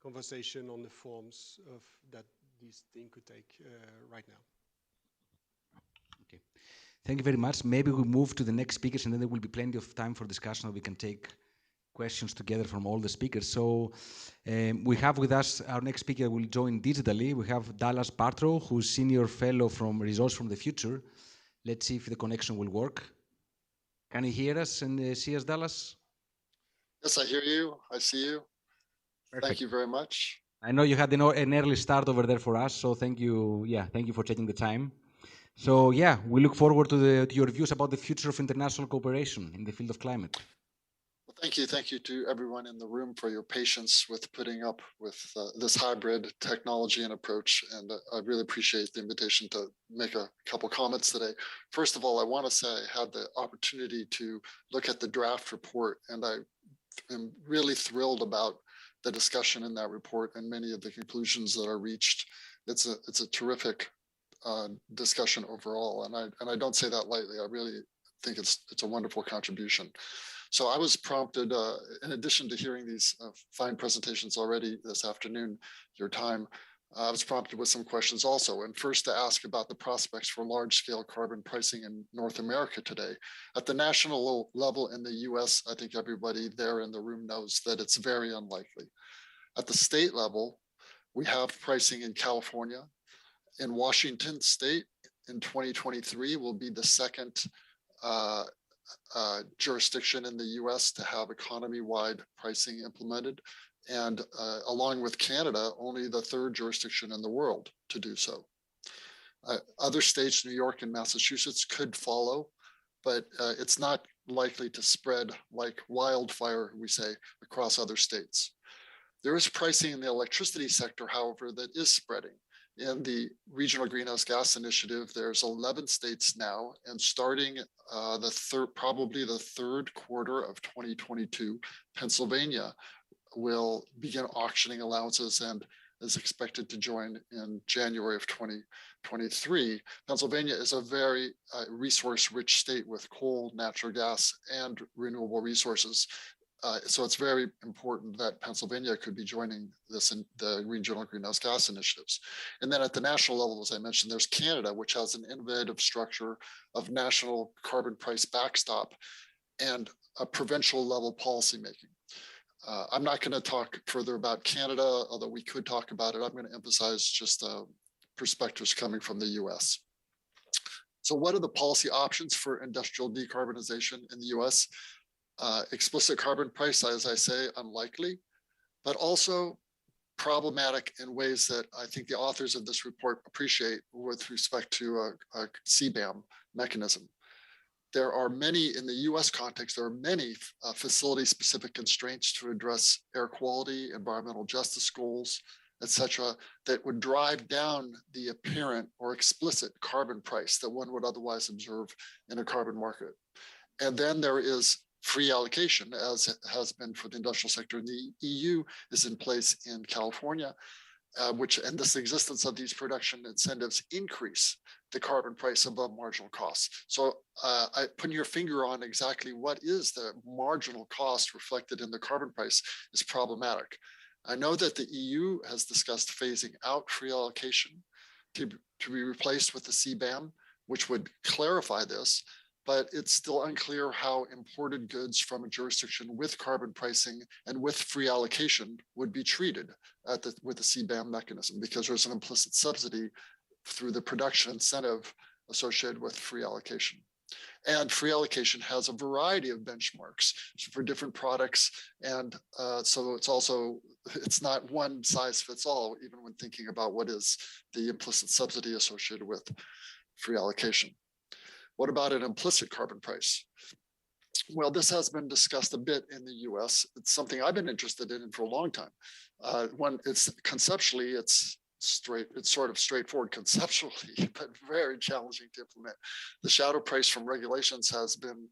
conversation on the forms of that this thing could take right now. Okay. Thank you very much. Maybe we move to the next speakers, and then there will be plenty of time for discussion. We can take questions together from all the speakers. So we have with us our next speaker will join digitally. We have Dallas Bartrow, who's Senior Fellow from Resource from the Future. Let's see if the connection will work. Can you hear us and see us, Dallas? Yes, I hear you. I see you. Perfect. Thank you very much. I know you had an early start over there for us, so thank you. Yeah, thank you for taking the time. So yeah, we look forward to your views about the future of international cooperation in the field of climate. Well, thank you. Thank you to everyone in the room for your patience with putting up with this hybrid technology and approach. And I really appreciate the invitation to make a couple comments today. First of all, I want to say I had the opportunity to look at the draft report, and I am really thrilled about the discussion in that report and many of the conclusions that are reached. It's a terrific discussion overall, and I don't say that lightly. I really think it's a wonderful contribution. So I was prompted, in addition to hearing these fine presentations already this afternoon, your time, I was prompted with some questions also. And first to ask about the prospects for large-scale carbon pricing in North America today. At the national level in the US, I think everybody there in the room knows that it's very unlikely. At the state level, we have pricing in California. In Washington State, in 2023, will be the second jurisdiction in the US to have economy-wide pricing implemented. And along with Canada, only the third jurisdiction in the world to do so. Other states, New York and Massachusetts, could follow, but it's not likely to spread like wildfire, we say, across other states. There is pricing in the electricity sector, however, that is spreading. In the Regional Greenhouse Gas Initiative, there's 11 states now, and starting probably the third quarter of 2022, Pennsylvania will begin auctioning allowances, and is expected to join in January of 2023. Pennsylvania is a very resource-rich state with coal, natural gas, and renewable resources. So it's very important that Pennsylvania could be joining this in the regional greenhouse gas initiatives. And then at the national level, as I mentioned, there's Canada, which has an innovative structure of national carbon price backstop and a provincial level policymaking. I'm not going to talk further about Canada, although we could talk about it. I'm going to emphasize just perspectives coming from the US. So what are the policy options for industrial decarbonization in the US? Explicit carbon price, as I say, unlikely, but also problematic in ways that I think the authors of this report appreciate with respect to a Cbam mechanism. There are many, in the US context, there are many facility-specific constraints to address air quality, environmental justice goals, et cetera, that would drive down the apparent or explicit carbon price that one would otherwise observe in a carbon market. And then there is free allocation, as has been for the industrial sector in the EU, is in place in California, and this existence of these production incentives increase the carbon price above marginal costs. So putting your finger on exactly what is the marginal cost reflected in the carbon price is problematic. I know that the EU has discussed phasing out free allocation to be replaced with the Cbam, which would clarify this, but it's still unclear how imported goods from a jurisdiction with carbon pricing and with free allocation would be treated with the Cbam mechanism, because there's an implicit subsidy through the production incentive associated with free allocation. And free allocation has a variety of benchmarks for different products. And so it's not one size fits all, even when thinking about what is the implicit subsidy associated with free allocation. What about an implicit carbon price? Well, this has been discussed a bit in the US. It's something I've been interested in for a long time. It's conceptually, it's sort of straightforward conceptually, but very challenging to implement. The shadow price from regulations has been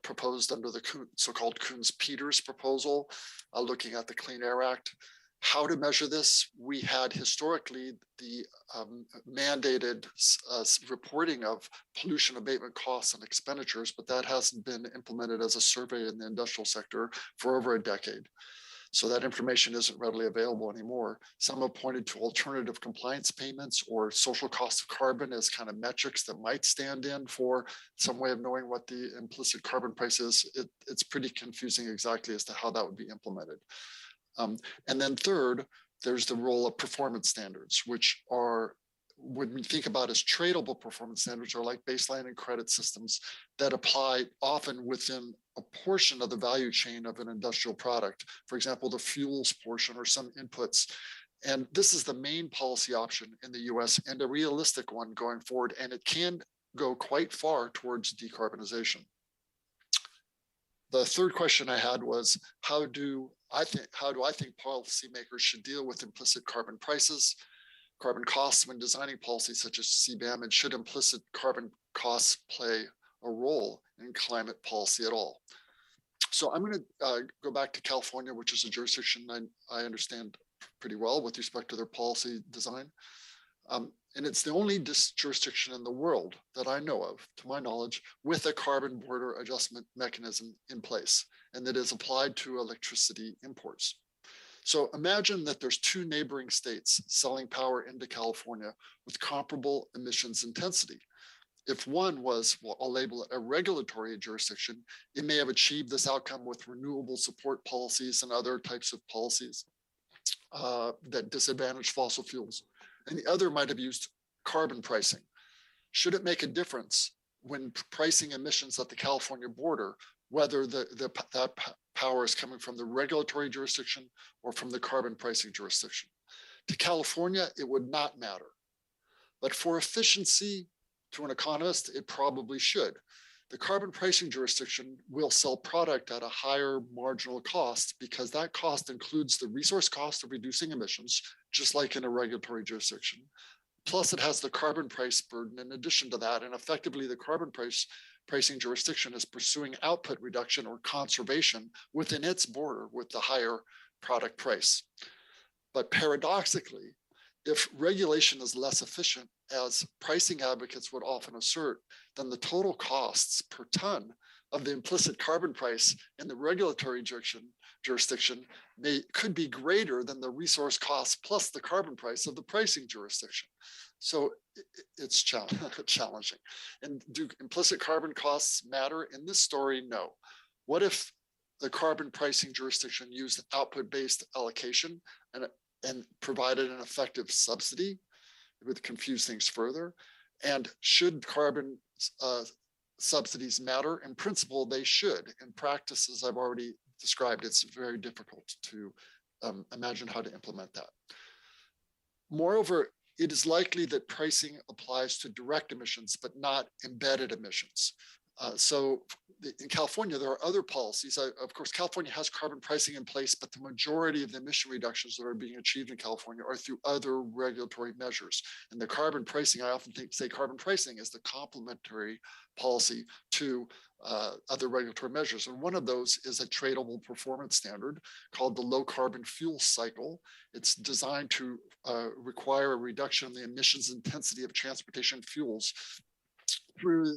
proposed under the so-called Coons-Peters proposal, looking at the Clean Air Act. How to measure this? We had historically the mandated reporting of pollution abatement costs and expenditures, but that hasn't been implemented as a survey in the industrial sector for over a decade. So that information isn't readily available anymore. Some have pointed to alternative compliance payments or social cost of carbon as kind of metrics that might stand in for some way of knowing what the implicit carbon price is. It's pretty confusing exactly as to how that would be implemented. And then third, there's the role of performance standards, which are, when we think about as tradable performance standards, are like baseline and credit systems that apply often within a portion of the value chain of an industrial product. For example, the fuels portion or some inputs. And this is the main policy option in the US and a realistic one going forward. And it can go quite far towards decarbonization. The third question I had was, how do I think policymakers should deal with implicit carbon prices, carbon costs when designing policies such as Cbam, and should implicit carbon costs play a role in climate policy at all? So I'm going to go back to California, which is a jurisdiction I understand pretty well with respect to their policy design. And it's the only jurisdiction in the world that I know of, to my knowledge, with a carbon border adjustment mechanism in place, and that is applied to electricity imports. So imagine that there's two neighboring states selling power into California with comparable emissions intensity. If one was, well, I'll label it a regulatory jurisdiction, it may have achieved this outcome with renewable support policies and other types of policies that disadvantage fossil fuels. And the other might have used carbon pricing. Should it make a difference when pricing emissions at the California border, whether that power is coming from the regulatory jurisdiction or from the carbon pricing jurisdiction? To California, it would not matter. But for efficiency, to an economist, it probably should. The carbon pricing jurisdiction will sell product at a higher marginal cost because that cost includes the resource cost of reducing emissions, just like in a regulatory jurisdiction. Plus, it has the carbon price burden in addition to that, and effectively the carbon pricing jurisdiction is pursuing output reduction or conservation within its border with the higher product price. But paradoxically, if regulation is less efficient, as pricing advocates would often assert, then the total costs per ton of the implicit carbon price in the regulatory jurisdiction could be greater than the resource costs plus the carbon price of the pricing jurisdiction. So it's challenging. And do implicit carbon costs matter? In this story, no. What if the carbon pricing jurisdiction used output-based allocation and provided an effective subsidy? It would confuse things further. And should carbon subsidies matter? In principle, they should. In practice, as I've already described, it's very difficult to imagine how to implement that. Moreover, it is likely that pricing applies to direct emissions, but not embedded emissions. So in California, there are other policies. Of course, California has carbon pricing in place, but the majority of the emission reductions that are being achieved in California are through other regulatory measures. And the carbon pricing, I often say carbon pricing is the complementary policy to other regulatory measures. And one of those is a tradable performance standard called the low carbon fuel cycle. It's designed to require a reduction in the emissions intensity of transportation fuels through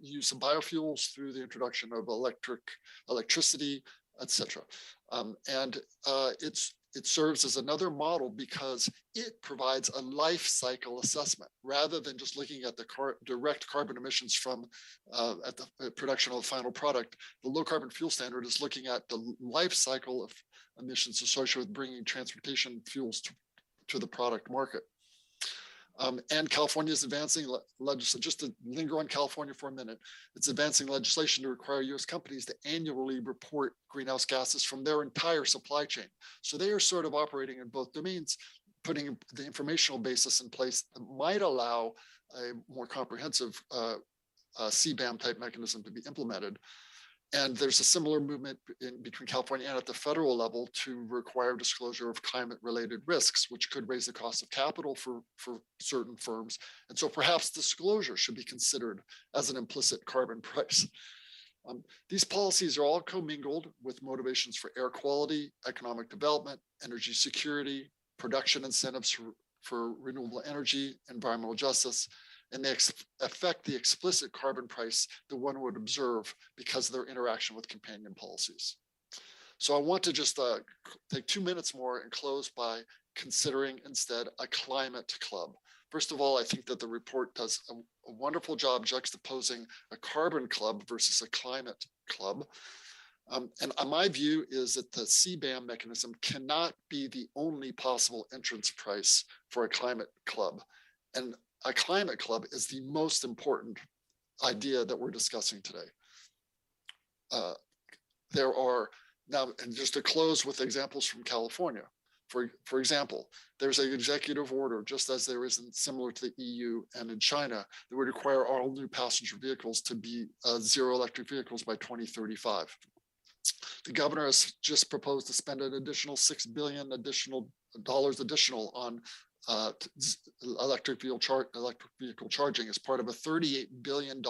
use of biofuels, through the introduction of electricity, etc. It serves as another model because it provides a life cycle assessment rather than just looking at the direct carbon emissions from at the production of the final product. The low carbon fuel standard is looking at the life cycle of emissions associated with bringing transportation fuels to the product market. And California is advancing legislation, just to linger on California for a minute, it's advancing legislation to require US companies to annually report greenhouse gases from their entire supply chain. So they are sort of operating in both domains, putting the informational basis in place that might allow a more comprehensive Cbam type mechanism to be implemented. And there's a similar movement between California and at the federal level to require disclosure of climate-related risks, which could raise the cost of capital for certain firms. And so perhaps disclosure should be considered as an implicit carbon price. These policies are all commingled with motivations for air quality, economic development, energy security, production incentives for renewable energy, environmental justice, and they affect the explicit carbon price that one would observe because of their interaction with companion policies. So I want to just take 2 minutes more and close by considering instead a climate club. First of all, I think that the report does a wonderful job juxtaposing a carbon club versus a climate club. And my view is that the Cbam mechanism cannot be the only possible entrance price for a climate club. And a climate club is the most important idea that we're discussing today. There are now, and just to close with examples from California, for example, there's an executive order, just as there is similar to the EU and in China, that would require all new passenger vehicles to be zero electric vehicles by 2035. The governor has just proposed to spend an additional $6 billion additional on electric vehicle charging as part of a $38 billion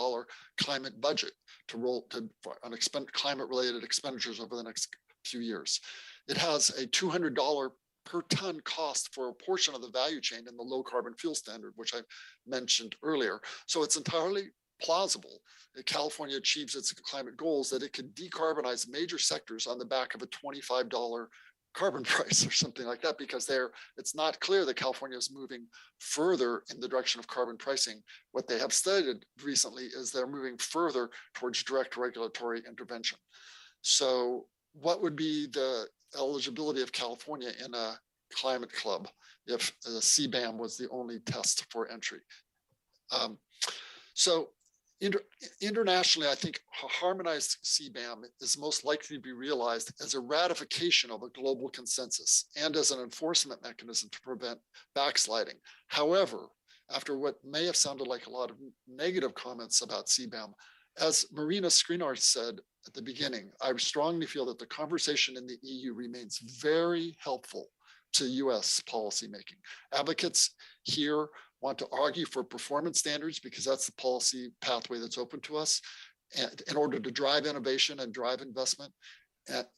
climate budget on climate-related expenditures over the next few years. It has a $200 per ton cost for a portion of the value chain in the low carbon fuel standard, which I mentioned earlier. So it's entirely plausible that California achieves its climate goals, that it could decarbonize major sectors on the back of a $25 carbon price or something like that, because it's not clear that California is moving further in the direction of carbon pricing. What they have studied recently is they're moving further towards direct regulatory intervention. So what would be the eligibility of California in a climate club if the Cbam was the only test for entry? Internationally, I think a harmonized Cbam is most likely to be realized as a ratification of a global consensus and as an enforcement mechanism to prevent backsliding. However, after what may have sounded like a lot of negative comments about Cbam, as Marina Skrinar said at the beginning, I strongly feel that the conversation in the EU remains very helpful to US policymaking. Advocates here want to argue for performance standards because that's the policy pathway that's open to us, and in order to drive innovation and drive investment.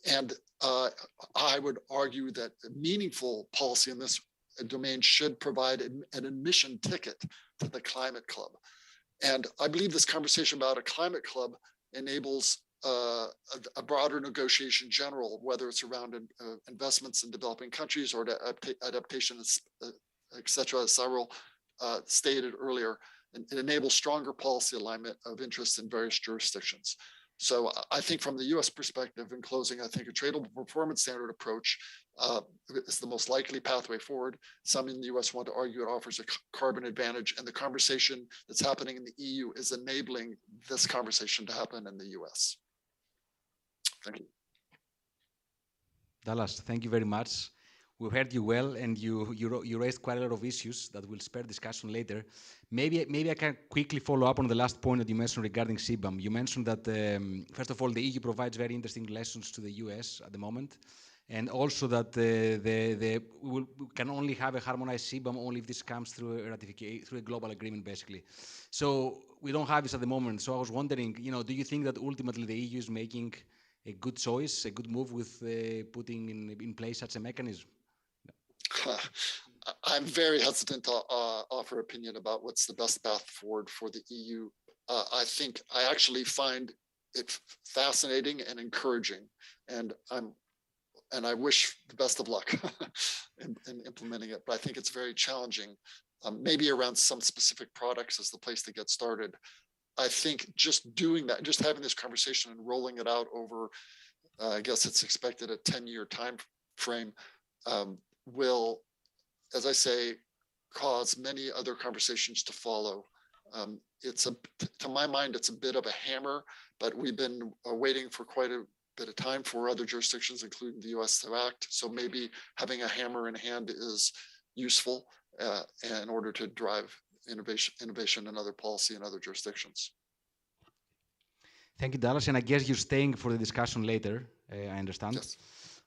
And I would argue that meaningful policy in this domain should provide an admission ticket to the climate club. And I believe this conversation about a climate club enables a broader negotiation general, whether it's around investments in developing countries or adaptation, et cetera, as Cyril stated earlier. It enables stronger policy alignment of interest in various jurisdictions. So I think from the US perspective, in closing, I think a tradable performance standard approach is the most likely pathway forward. Some in the US want to argue it offers a carbon advantage, and the conversation that's happening in the EU is enabling this conversation to happen in the US. Thank you. Dallas, thank you very much. We heard you well, and you raised quite a lot of issues that will spare discussion later. Maybe I can quickly follow up on the last point that you mentioned regarding Cbam. You mentioned that, first of all, the EU provides very interesting lessons to the US at the moment, and also that we can only have a harmonized Cbam only if this comes through a ratification, through a global agreement, basically. So we don't have this at the moment. So I was wondering, do you think that ultimately the EU is making a good choice, a good move with putting in place such a mechanism? I'm very hesitant to offer opinion about what's the best path forward for the EU. I actually find it fascinating and encouraging, and I wish the best of luck in implementing it. But I think it's very challenging. Maybe around some specific products is the place to get started. I think just doing that, just having this conversation and rolling it out over, I guess it's expected a 10-year time frame, will, as I say, cause many other conversations to follow. To my mind, it's a bit of a hammer, but we've been waiting for quite a bit of time for other jurisdictions, including the US, to act. So maybe having a hammer in hand is useful in order to drive innovation and other policy in other jurisdictions. Thank you, Dallas. And I guess you're staying for the discussion later, I understand. Yes.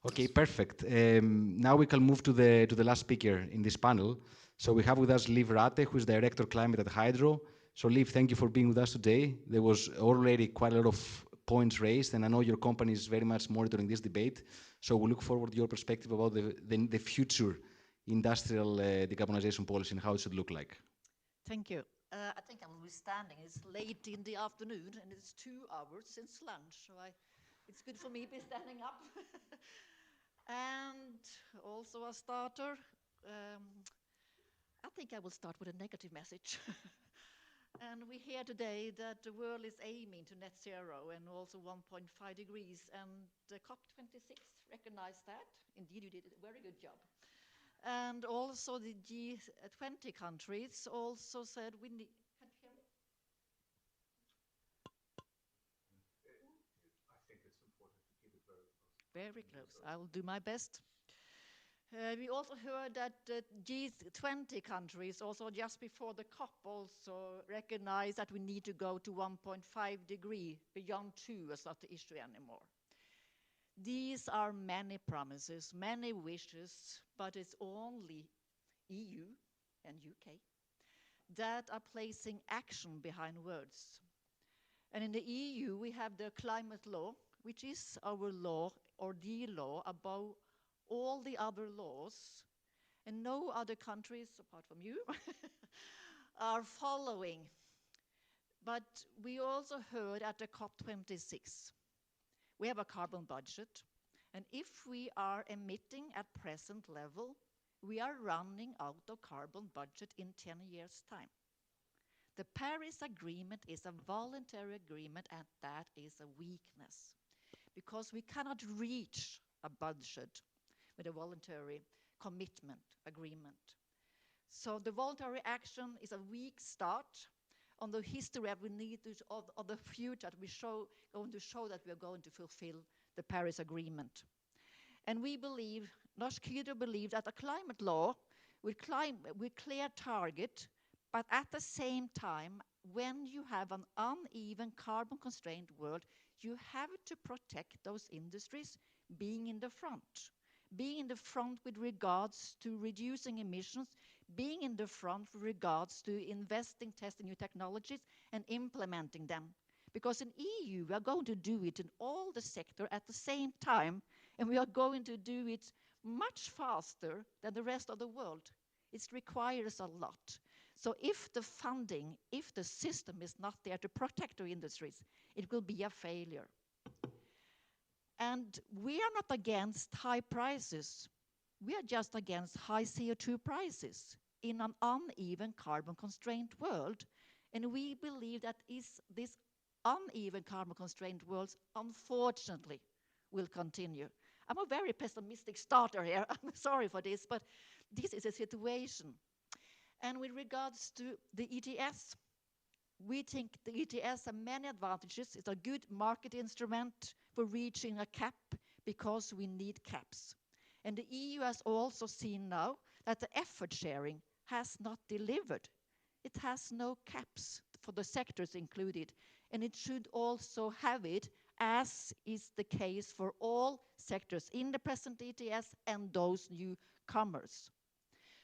Okay, yes. Perfect. Now we can move to the last speaker in this panel. So we have with us Liv Rate, who is Director of Climate at Hydro. So Liv, thank you for being with us today. There was already quite a lot of points raised, and I know your company is very much monitoring this debate. So we look forward to your perspective about the future industrial decarbonization policy and how it should look like. Thank you. I think I will be standing. It's late in the afternoon, and it's 2 hours since lunch, so it's good for me to be standing up. And also a starter, I think I will start with a negative message. And we hear today that the world is aiming to net zero and also 1.5 degrees, and the COP26 recognized that. Indeed, you did a very good job. And also the G20 countries also said we need, can you hear me? I think it's important to keep it very close. Very close. I will do my best. We also heard that the G20 countries also just before the COP also recognized that we need to go to 1.5 degree. Beyond 2 is not the issue anymore. These are many promises, many wishes, but it's only EU and UK that are placing action behind words. And in the EU, we have the climate law, which is our law or the law above all the other laws, and no other countries, apart from you, are following. But we also heard at the COP26, we have a carbon budget, and if we are emitting at present level, we are running out of carbon budget in 10 years' time. The Paris Agreement is a voluntary agreement, and that is a weakness, because we cannot reach a budget with a voluntary commitment agreement. So the voluntary action is a weak start on the history of, of the future that we going to show that we are going to fulfill the Paris Agreement. And we believe, Norsk Hydro believes that a climate law with clear target, but at the same time, when you have an uneven carbon-constrained world, you have to protect those industries being in the front. Being in the front with regards to reducing emissions, being in the front with regards to investing, testing new technologies, and implementing them. Because in EU, we are going to do it in all the sector at the same time, and we are going to do it much faster than the rest of the world. It requires a lot. So if the funding, if the system is not there to protect our industries, it will be a failure. And we are not against high prices. We are just against high CO2 prices in an uneven carbon-constrained world. And we believe that this uneven carbon-constrained world, unfortunately, will continue. I'm a very pessimistic starter here. I'm sorry for this, but this is a situation. And with regards to the ETS, we think the ETS has many advantages. It's a good market instrument for reaching a cap because we need caps. And the EU has also seen now that the effort sharing has not delivered. It has no caps for the sectors included, and it should also have it, as is the case for all sectors in the present ETS and those newcomers.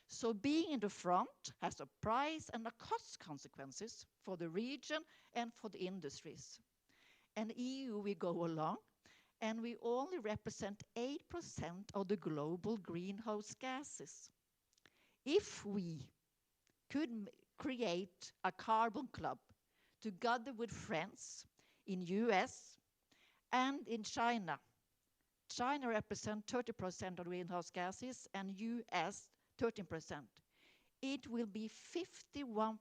So being in the front has a price and a cost consequences for the region and for the industries. And EU, we go along, and we only represent 8% of the global greenhouse gases. If we could create a carbon club together with friends in US and in China, China represents 30% of greenhouse gases and US 13%. It will be 51%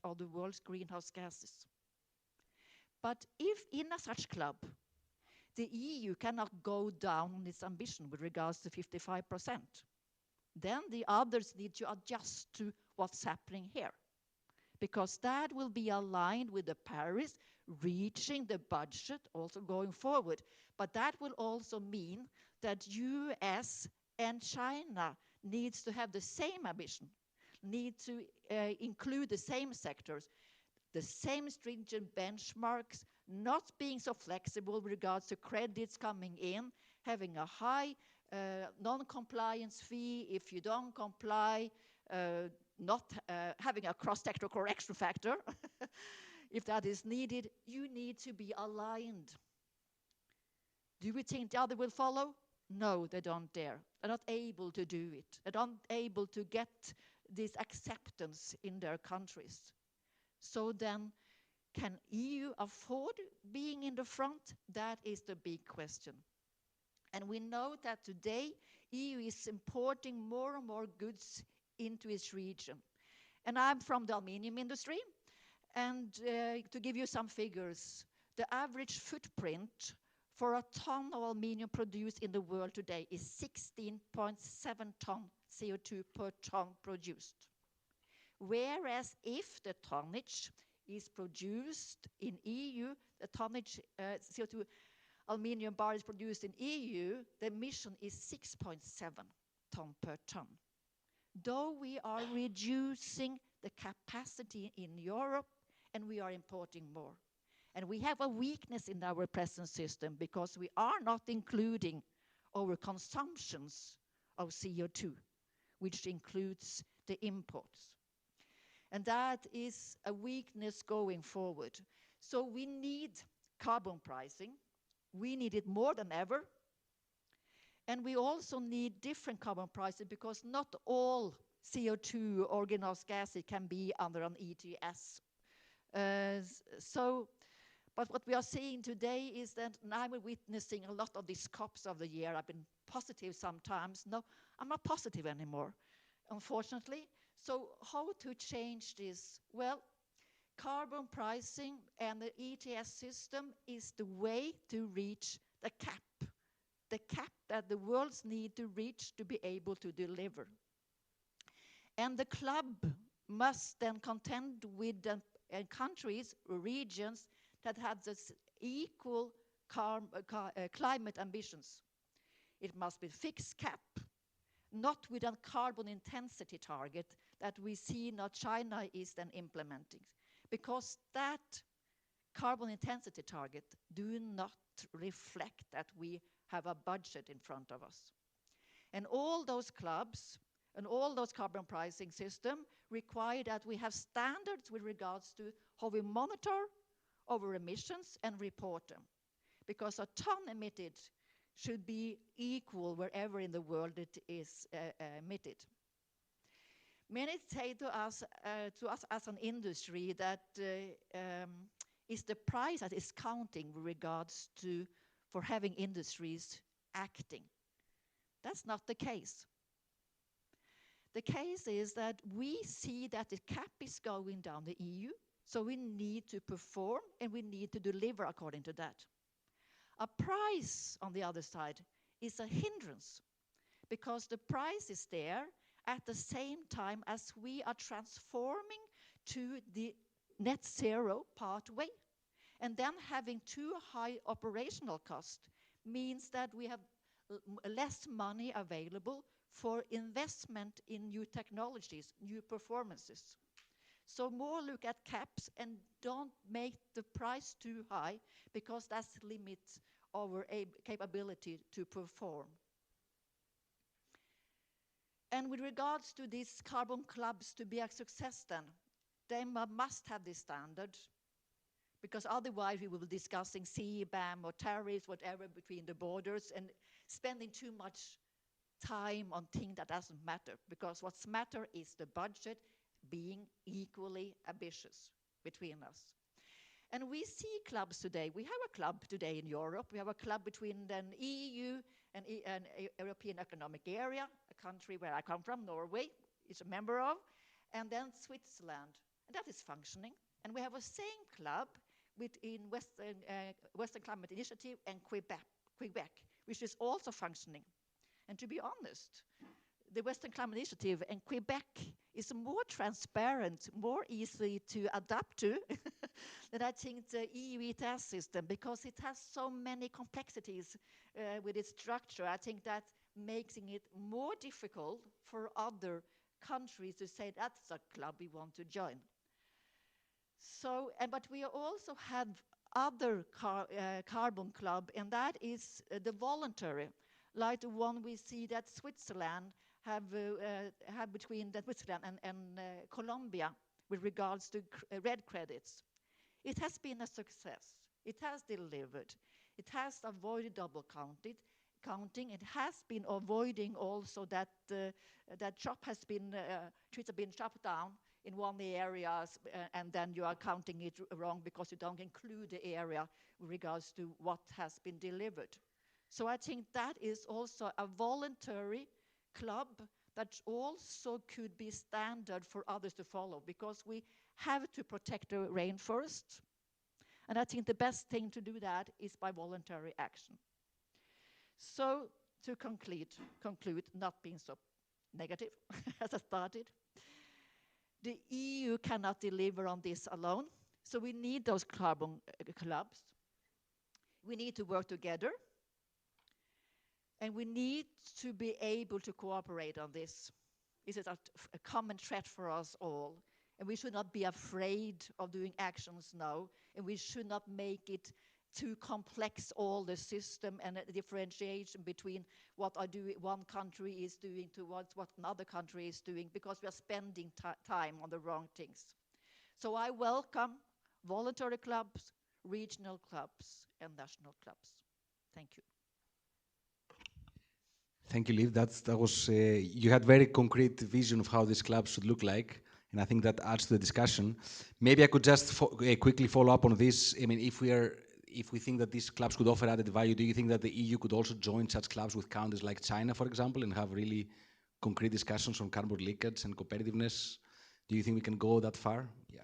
of the world's greenhouse gases. But if in a such club, the EU cannot go down on its ambition with regards to 55%, then the others need to adjust to what's happening here, because that will be aligned with the Paris reaching the budget also going forward. But that will also mean that US and China needs to have the same ambition, need to include the same sectors, the same stringent benchmarks, not being so flexible with regards to credits coming in, having a high non-compliance fee if you don't comply, not having a cross-sector correction factor. If that is needed, you need to be aligned. Do we think the other will follow? No, they don't dare. They're not able to do it. They're not able to get this acceptance in their countries. So then, can EU afford being in the front? That is the big question. And we know that today, EU is importing more and more goods into its region. And I'm from the aluminium industry. And to give you some figures, the average footprint for a ton of aluminium produced in the world today is 16.7 ton CO2 per ton produced. Whereas if the tonnage is produced in EU, the tonnage CO2 aluminium bar is produced in EU, the emission is 6.7 ton per ton. Though we are reducing the capacity in Europe and we are importing more. And we have a weakness in our present system because we are not including our consumptions of CO2, which includes the imports. And that is a weakness going forward. So we need carbon pricing. We need it more than ever. And we also need different carbon pricing because not all CO2 or greenhouse gases can be under an ETS. But what we are seeing today is that now we're witnessing a lot of these COPs of the year. I've been positive sometimes. No, I'm not positive anymore, unfortunately. So how to change this? Well, carbon pricing and the ETS system is the way to reach the cap that the worlds need to reach to be able to deliver. And the club must then contend with the countries or regions that have this equal climate ambitions. It must be fixed cap, not with a carbon intensity target that we see now China is then implementing. Because that carbon intensity target do not reflect that we have a budget in front of us. And all those clubs and all those carbon pricing systems require that we have standards with regards to how we monitor, over emissions and report them. Because a ton emitted should be equal wherever in the world it is emitted. Many say to us as an industry that is the price that is counting with regards to for having industries acting. That's not the case. The case is that we see that the cap is going down the EU, so we need to perform and we need to deliver according to that. A price, on the other side, is a hindrance because the price is there at the same time as we are transforming to the net zero pathway. And then having too high operational cost means that we have less money available for investment in new technologies, new performances. So more look at caps and don't make the price too high because that limits our capability to perform. And with regards to these carbon clubs to be a success then, they must have this standard because otherwise we will be discussing Cbam or tariffs, whatever, between the borders and spending too much time on things that doesn't matter because what's matter is the budget being equally ambitious between us. And we see clubs today. We have a club today in Europe. We have a club between the EU and European Economic Area, a country where I come from, Norway, is a member of, and then Switzerland. And that is functioning. And we have a same club within Western Climate Initiative and Quebec, which is also functioning. And to be honest, the Western Climate Initiative and Quebec is more transparent, more easy to adapt to than I think the EU ETS system because it has so many complexities with its structure. I think that making it more difficult for other countries to say that's a club we want to join. So, but we also have other carbon club, and that is the voluntary, like the one we see that Switzerland have between Switzerland and Colombia with regards to red credits. It has been a success. It has delivered. It has avoided double counting. It has been avoiding also that that trees have been chopped down in one area, and then you are counting it wrong because you don't include the area with regards to what has been delivered. So I think that is also a voluntary club that also could be standard for others to follow because we have to protect the rainforest. And I think the best thing to do that is by voluntary action. So to conclude, not being so negative as I started, the EU cannot deliver on this alone. So we need those carbon clubs. We need to work together. And we need to be able to cooperate on this. This is a common threat for us all. And we should not be afraid of doing actions now. And we should not make it too complex, all the system and the differentiation between what one country is doing towards what another country is doing, because we are spending time on the wrong things. So I welcome voluntary clubs, regional clubs, and national clubs. Thank you. Thank you, Liv. That was you had very concrete vision of how these clubs should look like, and I think that adds to the discussion. Maybe I could just quickly follow up on this. I mean, if we think that these clubs could offer added value, do you think that the EU could also join such clubs with countries like China, for example, and have really concrete discussions on carbon leakage and competitiveness? Do you think we can go that far? Yeah.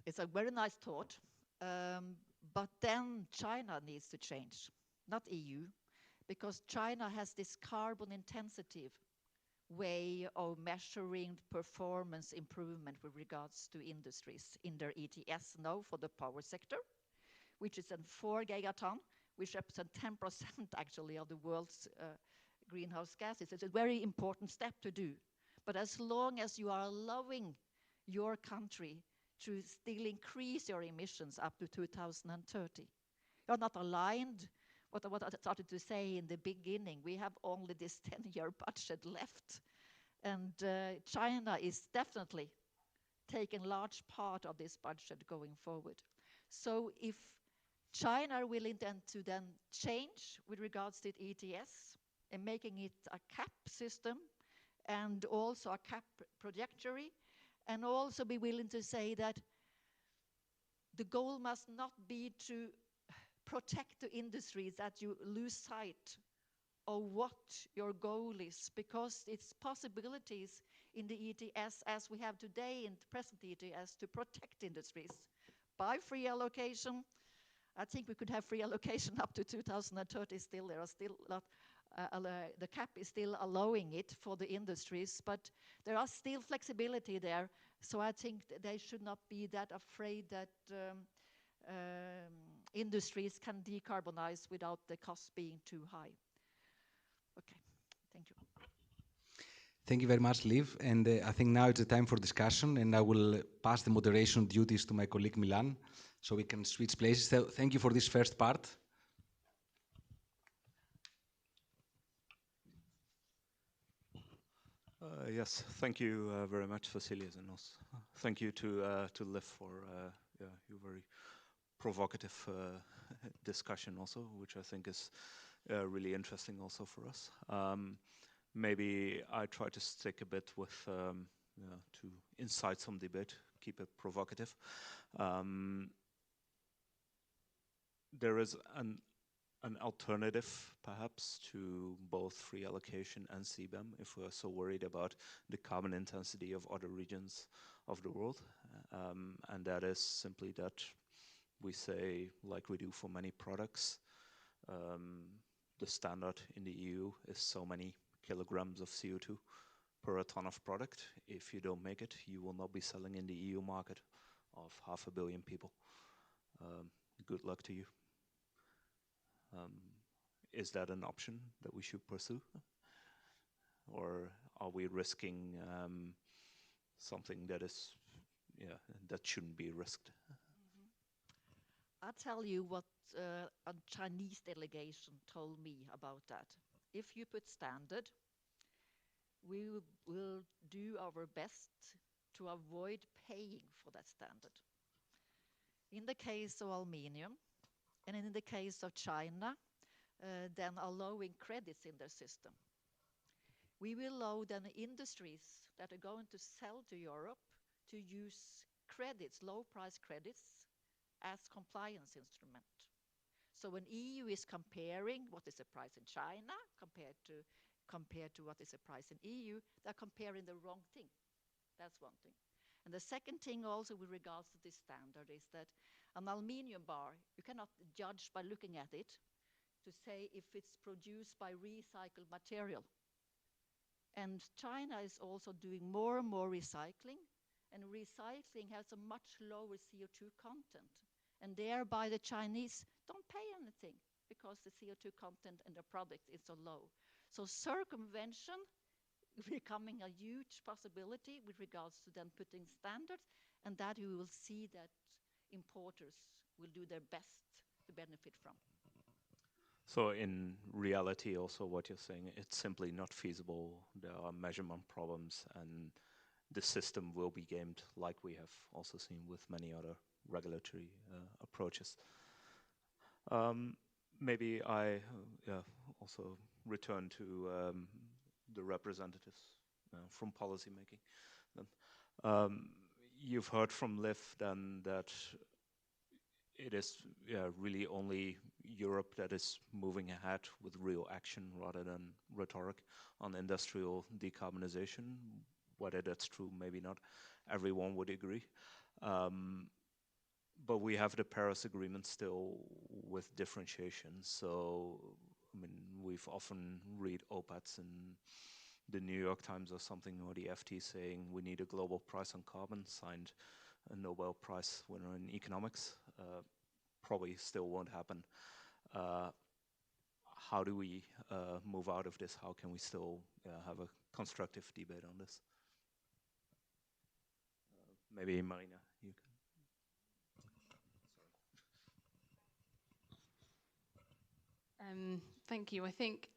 It's a very nice thought, but then China needs to change, not EU. Because China has this carbon intensity way of measuring performance improvement with regards to industries in their ETS now for the power sector, which is 4 gigaton, which represents 10% actually of the world's greenhouse gases. It's a very important step to do. But as long as you are allowing your country to still increase your emissions up to 2030, you're not aligned. What I started to say in the beginning, we have only this 10-year budget left. And China is definitely taken large part of this budget going forward. So if China are willing then to change with regards to ETS and making it a cap system and also a cap trajectory, and also be willing to say that the goal must not be to protect the industries, that you lose sight of what your goal is, because it's possibilities in the ETS as we have today in the present ETS to protect industries by free allocation. I think we could have free allocation up to 2030 still. There are still not, the cap is still allowing it for the industries, but there are still flexibility there. So I think they should not be that afraid that industries can decarbonize without the cost being too high. Okay, thank you. Thank you very much, Liv. And I think now it's the time for discussion, and I will pass the moderation duties to my colleague Milan, so we can switch places. So thank you for this first part. Yes, thank you very much, Vasilis, and also thank you to Liv for your very provocative discussion also, which I think is really interesting also for us. Maybe I try to stick a bit with to incite some debate, keep it provocative. There is an alternative, perhaps, to both free allocation and Cbam, if we're so worried about the carbon intensity of other regions of the world. And that is simply that we say, like we do for many products, the standard in the EU is so many kilograms of CO2 per ton of product. If you don't make it, you will not be selling in the EU market of 500 million people. Good luck to you. Is that an option that we should pursue? Or are we risking something that is, that shouldn't be risked? I'll tell you what a Chinese delegation told me about that. If you put standard, we will do our best to avoid paying for that standard. In the case of aluminium, and in the case of China, then allowing credits in their system. We will allow then industries that are going to sell to Europe to use credits, low price credits, as compliance instrument. So when EU is comparing what is the price in China compared to what is the price in EU, they're comparing the wrong thing. That's one thing. And the second thing also with regards to this standard is that an aluminium bar, you cannot judge by looking at it to say if it's produced by recycled material. And China is also doing more and more recycling, and recycling has a much lower CO2 content. And thereby the Chinese don't pay anything because the CO2 content in the product is so low. So circumvention becoming a huge possibility with regards to then putting standards, and that you will see that importers will do their best to benefit from. So in reality also what you're saying, it's simply not feasible. There are measurement problems and the system will be gamed like we have also seen with many other regulatory approaches. Maybe I also return to the representatives from policymaking. You've heard from Liv then that it is really only Europe that is moving ahead with real action rather than rhetoric on industrial decarbonization. Whether that's true, maybe not. Everyone would agree. But we have the Paris Agreement still with differentiation. So, I mean, we've often read op-eds in the New York Times or something, or the FT saying we need a global price on carbon, signed a Nobel Prize winner in economics. Probably still won't happen. How do we move out of this? How can we still have a constructive debate on this? Maybe Marina, you can. Thank you. I think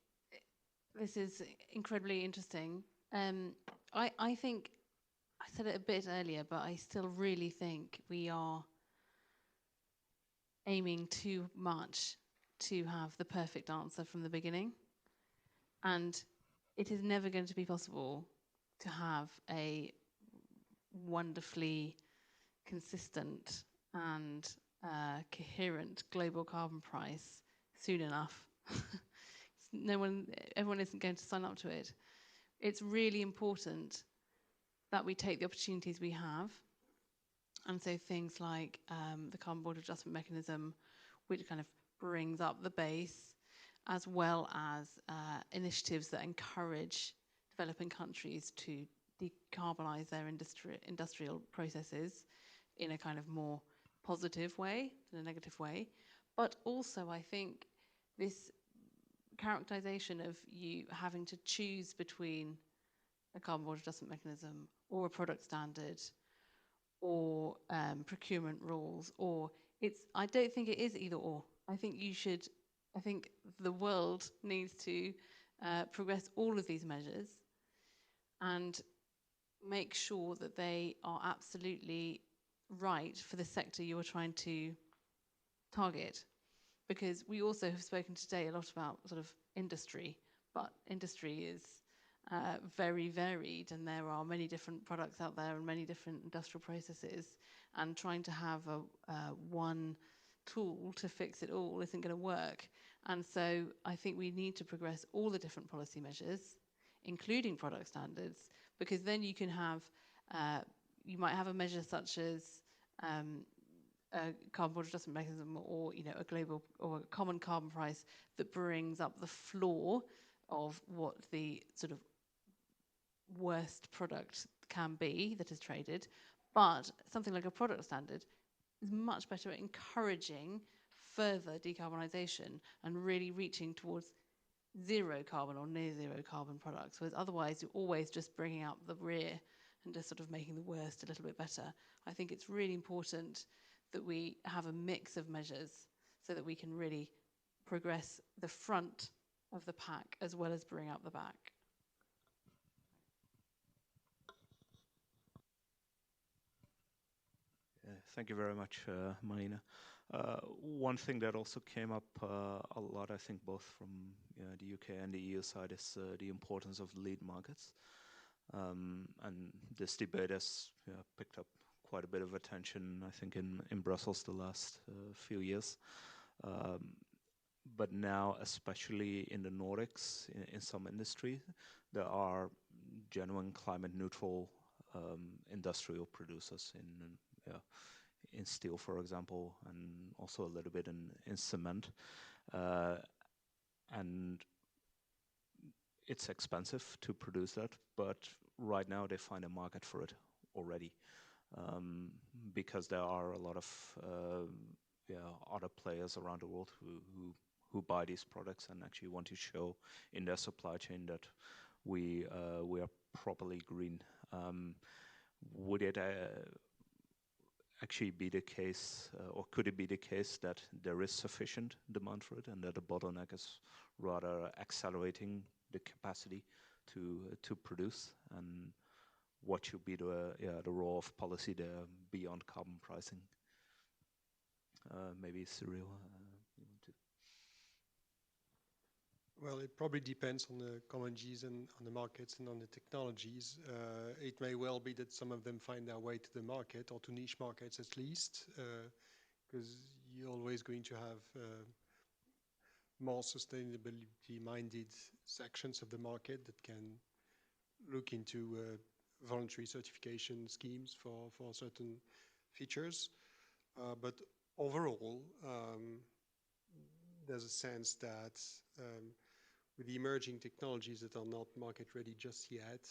this is incredibly interesting. I think I said it a bit earlier, but I still really think we are aiming too much to have the perfect answer from the beginning. And it is never going to be possible to have a wonderfully consistent and coherent global carbon price soon enough. Everyone isn't going to sign up to it. It's really important that we take the opportunities we have. And so things like the Carbon Border Adjustment Mechanism, which kind of brings up the base, as well as initiatives that encourage developing countries to decarbonize their industrial processes in a kind of more positive way than a negative way. But also, I think this characterization of you having to choose between a carbon border adjustment mechanism or a product standard or procurement rules, or I don't think it is either or. I think the world needs to progress all of these measures and make sure that they are absolutely right for the sector you are trying to target. Because we also have spoken today a lot about sort of industry, but industry is very varied, and there are many different products out there and many different industrial processes, and trying to have one tool to fix it all isn't going to work. And so I think we need to progress all the different policy measures, including product standards, because then you can have, you might have a measure such as a carbon border adjustment mechanism, or a global or a common carbon price that brings up the floor of what the sort of worst product can be that is traded. But something like a product standard is much better at encouraging further decarbonisation and really reaching towards zero carbon or near zero carbon products. Whereas otherwise you're always just bringing up the rear and just sort of making the worst a little bit better. I think it's really important that we have a mix of measures so that we can really progress the front of the pack as well as bring up the back. Thank you very much, Marina. One thing that also came up a lot, I think, both from the UK and the EU side, is the importance of lead markets. And this debate has picked up quite a bit of attention, I think, in Brussels the last few years. But now, especially in the Nordics, in some industry, there are genuine climate neutral industrial producers in steel, for example, and also a little bit in cement. And it's expensive to produce that, but right now they find a market for it already, because there are a lot of other players around the world who buy these products and actually want to show in their supply chain that we are properly green. Would it actually be the case, or could it be the case that there is sufficient demand for it, and that the bottleneck is rather accelerating the capacity to produce? And what should be the role of policy there beyond carbon pricing? Maybe Cyril, you want to? Well, it probably depends on the commodities and on the markets and on the technologies. It may well be that some of them find their way to the market, or to niche markets at least, because you're always going to have more sustainability-minded sections of the market that can look into voluntary certification schemes for certain features. But overall, there's a sense that with the emerging technologies that are not market ready just yet,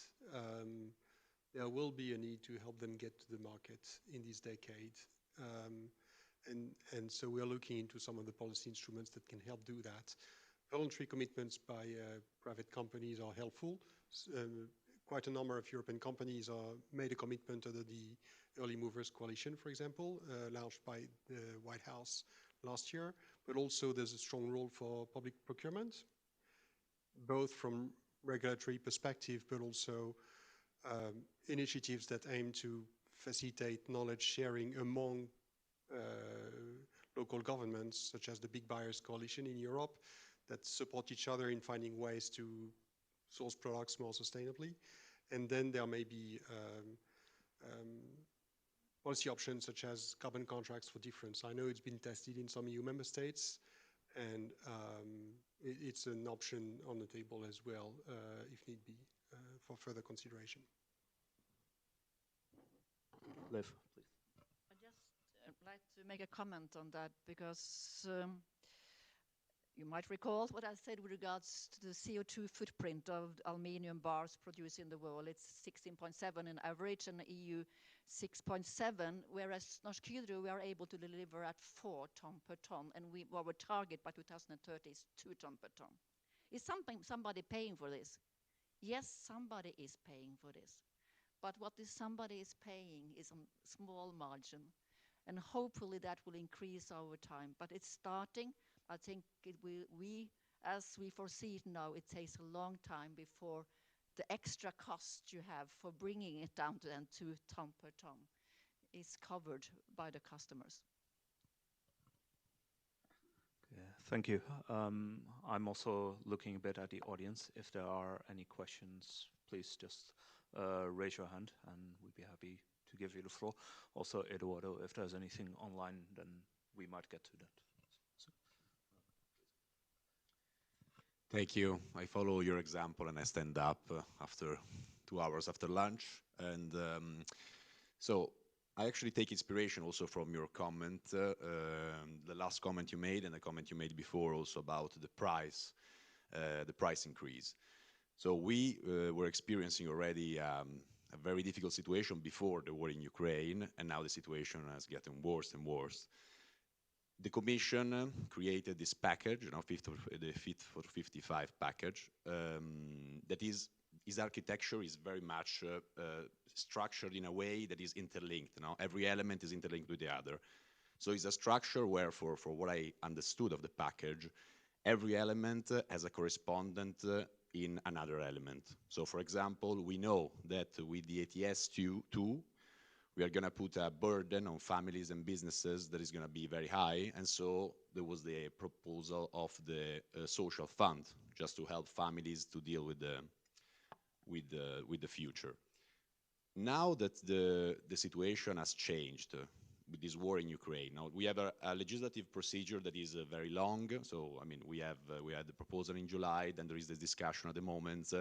there will be a need to help them get to the market in this decade. And so we're looking into some of the policy instruments that can help do that. Voluntary commitments by private companies are helpful. Quite a number of European companies made a commitment under the Early Movers Coalition, for example, launched by the White House last year. But also there's a strong role for public procurement, both from regulatory perspective, but also initiatives that aim to facilitate knowledge sharing among local governments, such as the Big Buyers Coalition in Europe, that support each other in finding ways to source products more sustainably. And then there may be policy options such as carbon contracts for difference. I know it's been tested in some EU member states, and it's an option on the table as well, if need be, for further consideration. Liv, please. I just like to make a comment on that because you might recall what I said with regards to the CO2 footprint of aluminium bars produced in the world. It's 16.7 in average and EU 6.7, whereas Norsk Hydro, we are able to deliver at 4 ton per ton, and our target by 2030 is 2 ton per ton. Is somebody paying for this? Yes, somebody is paying for this. But what this somebody is paying is a small margin, and hopefully that will increase over time. But it's starting. I think as we foresee it now, it takes a long time before the extra cost you have for bringing it down to 2 ton per ton is covered by the customers. Yeah, thank you. I'm also looking a bit at the audience. If there are any questions, please just raise your hand and we'd be happy to give you the floor. Also, Eduardo, if there's anything online, then we might get to that. Thank you. I follow your example and I stand up after 2 hours after lunch. And so I actually take inspiration also from your comment, the last comment you made and the comment you made before also about the price increase. So we were experiencing already a very difficult situation before the war in Ukraine, and now the situation has gotten worse and worse. The Commission created this package, the Fit for 55 package, that is, its architecture is very much structured in a way that is interlinked. Every element is interlinked with the other. So it's a structure where, for what I understood of the package, every element has a correspondent in another element. So, for example, we know that with the ETS 2, we are going to put a burden on families and businesses that is going to be very high. And so there was the proposal of the social fund, just to help families to deal with the future. Now that the situation has changed with this war in Ukraine, now we have a legislative procedure that is very long. So, I mean, we had the proposal in July, then there is this discussion at the moment.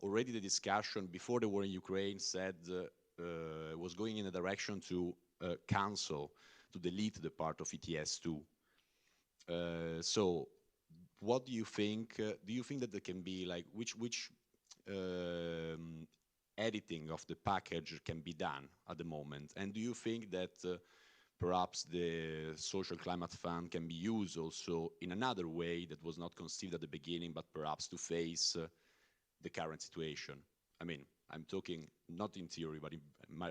Already the discussion before the war in Ukraine said was going in a direction to cancel, to delete the part of ETS 2. So what do you think? Do you think that there can be like, which editing of the package can be done at the moment? And do you think that perhaps the social climate fund can be used also in another way that was not conceived at the beginning, but perhaps to face the current situation? I mean, I'm talking not in theory, but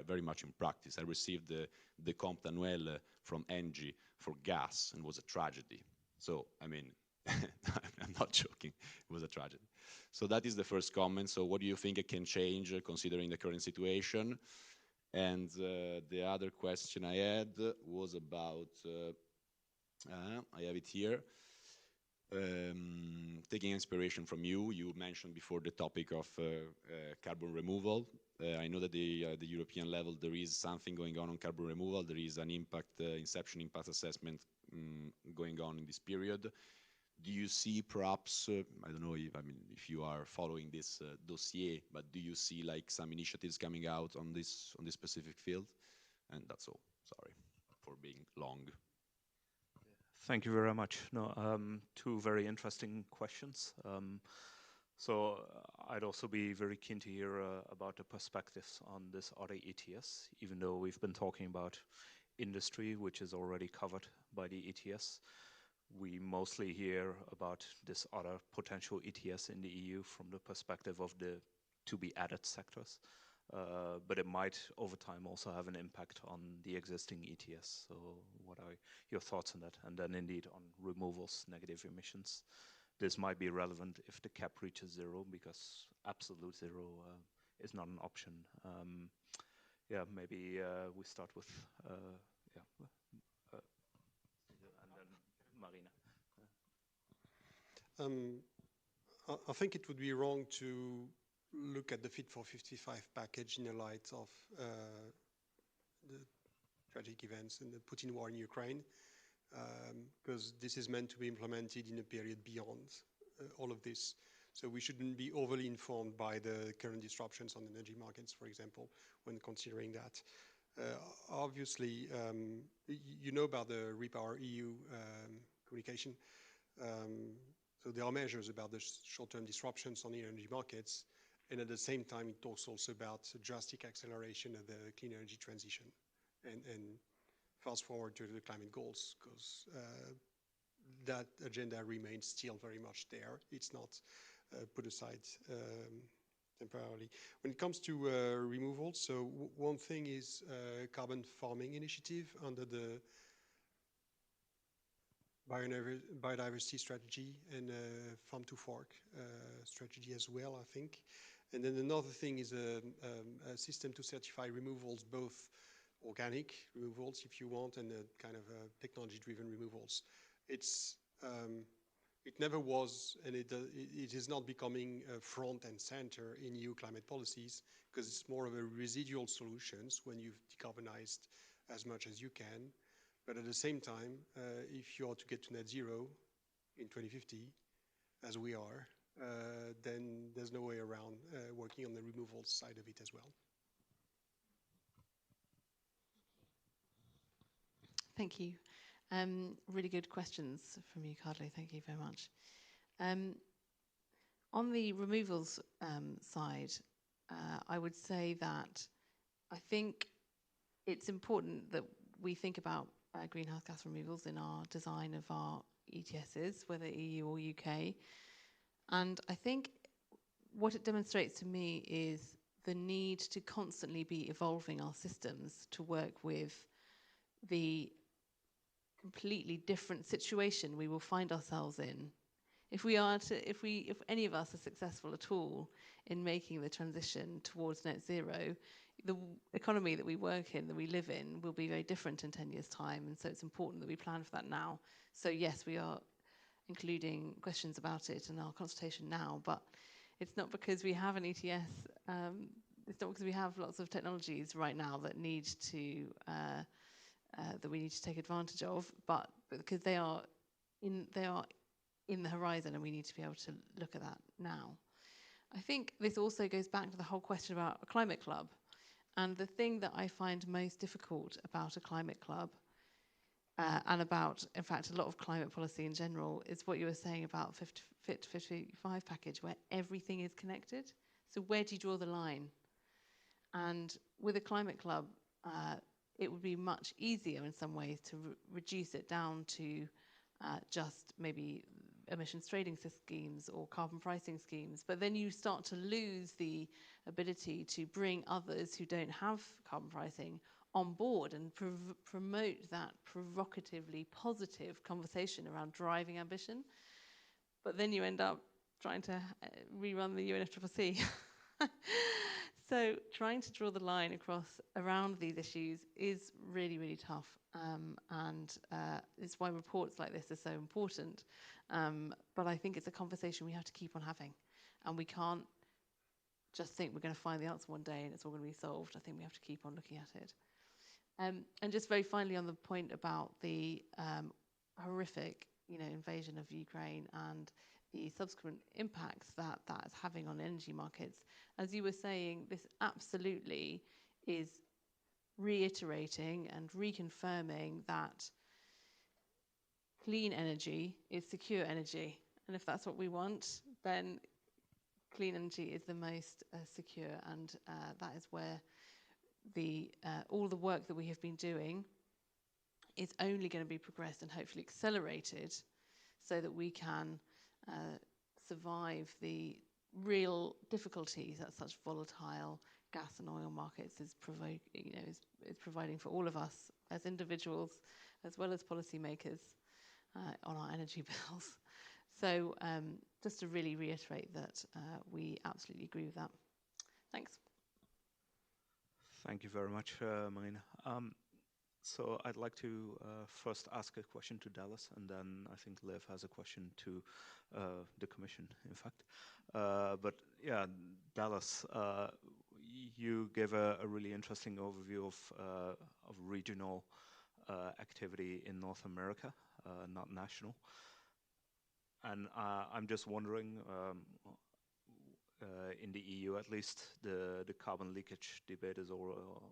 very much in practice. I received the compte annuel from Engie for gas, and it was a tragedy. So, I mean, I'm not joking. It was a tragedy. So that is the first comment. So what do you think it can change considering the current situation? And the other question I had was about, I have it here. Taking inspiration from you, you mentioned before the topic of carbon removal. I know that the European level, there is something going on carbon removal. There is an inception impact assessment going on in this period. Do you see perhaps, I don't know if you are following this dossier, but do you see like some initiatives coming out on this specific field? And that's all. Sorry for being long. Thank you very much. No, 2 very interesting questions. So I'd also be very keen to hear about the perspectives on this other ETS, even though we've been talking about industry, which is already covered by the ETS. We mostly hear about this other potential ETS in the EU from the perspective of the to-be-added sectors. But it might, over time, also have an impact on the existing ETS. So what are your thoughts on that? And then indeed on removals, negative emissions. This might be relevant if the cap reaches 0, because absolute 0 is not an option. Yeah, maybe we start with yeah, and then Marina. I think it would be wrong to look at the Fit for 55 package in the light of the tragic events and the Putin war in Ukraine, because this is meant to be implemented in a period beyond all of this. So we shouldn't be overly informed by the current disruptions on energy markets, for example, when considering that. Obviously, you know about the Repower EU communication. So there are measures about the short-term disruptions on the energy markets, and at the same time, it talks also about a drastic acceleration of the clean energy transition and fast forward to the climate goals, because that agenda remains still very much there. It's not put aside temporarily. When it comes to removal, so one thing is carbon farming initiative under the biodiversity strategy and farm to fork strategy as well, I think. And then another thing is a system to certify removals, both organic removals, if you want, and kind of technology-driven removals. It never was, and it is not becoming front and center in EU climate policies, because it's more of a residual solutions when you've decarbonized as much as you can. But at the same time, if you are to get to net zero in 2050, as we are, then there's no way around working on the removal side of it as well. Thank you. Really good questions from you, Carlo. Thank you very much. On the removals side, I would say that I think it's important that we think about greenhouse gas removals in our design of our ETSs, whether EU or UK. And I think what it demonstrates to me is the need to constantly be evolving our systems to work with the completely different situation we will find ourselves in. If any of us are successful at all in making the transition towards net zero, the economy that we work in, that we live in, will be very different in 10 years' time. And so it's important that we plan for that now. So yes, we are including questions about it in our consultation now, but it's not because we have an ETS, it's not because we have lots of technologies right now that need to that we need to take advantage of, but because they are in the horizon, and we need to be able to look at that now. I think this also goes back to the whole question about a climate club. And the thing that I find most difficult about a climate club, and about, in fact, a lot of climate policy in general, is what you were saying about Fit 55 package, where everything is connected. So where do you draw the line? And with a climate club, it would be much easier in some ways to reduce it down to just maybe emissions trading schemes or carbon pricing schemes. But then you start to lose the ability to bring others who don't have carbon pricing on board and promote that provocatively positive conversation around driving ambition. But then you end up trying to rerun the UNFCCC. So trying to draw the line around these issues is really, really tough. And it's why reports like this are so important. But I think it's a conversation we have to keep on having. And we can't just think we're going to find the answer one day and it's all going to be solved. I think we have to keep on looking at it. And just very finally on the point about the horrific, invasion of Ukraine and the subsequent impacts that is having on energy markets. As you were saying, this absolutely is reiterating and reconfirming that clean energy is secure energy. And if that's what we want, then clean energy is the most secure. And that is where all the work that we have been doing is only going to be progressed and hopefully accelerated so that we can survive the real difficulties that such volatile gas and oil markets is providing for all of us as individuals as well as policymakers on our energy bills. So just to really reiterate that we absolutely agree with that. Thanks. Thank you very much, Marina. So I'd like to first ask a question to Dallas, and then I think Liv has a question to the Commission, in fact. But yeah, Dallas, you gave a really interesting overview of regional activity in North America, not national. And I'm just wondering, in the EU at least, the carbon leakage debate is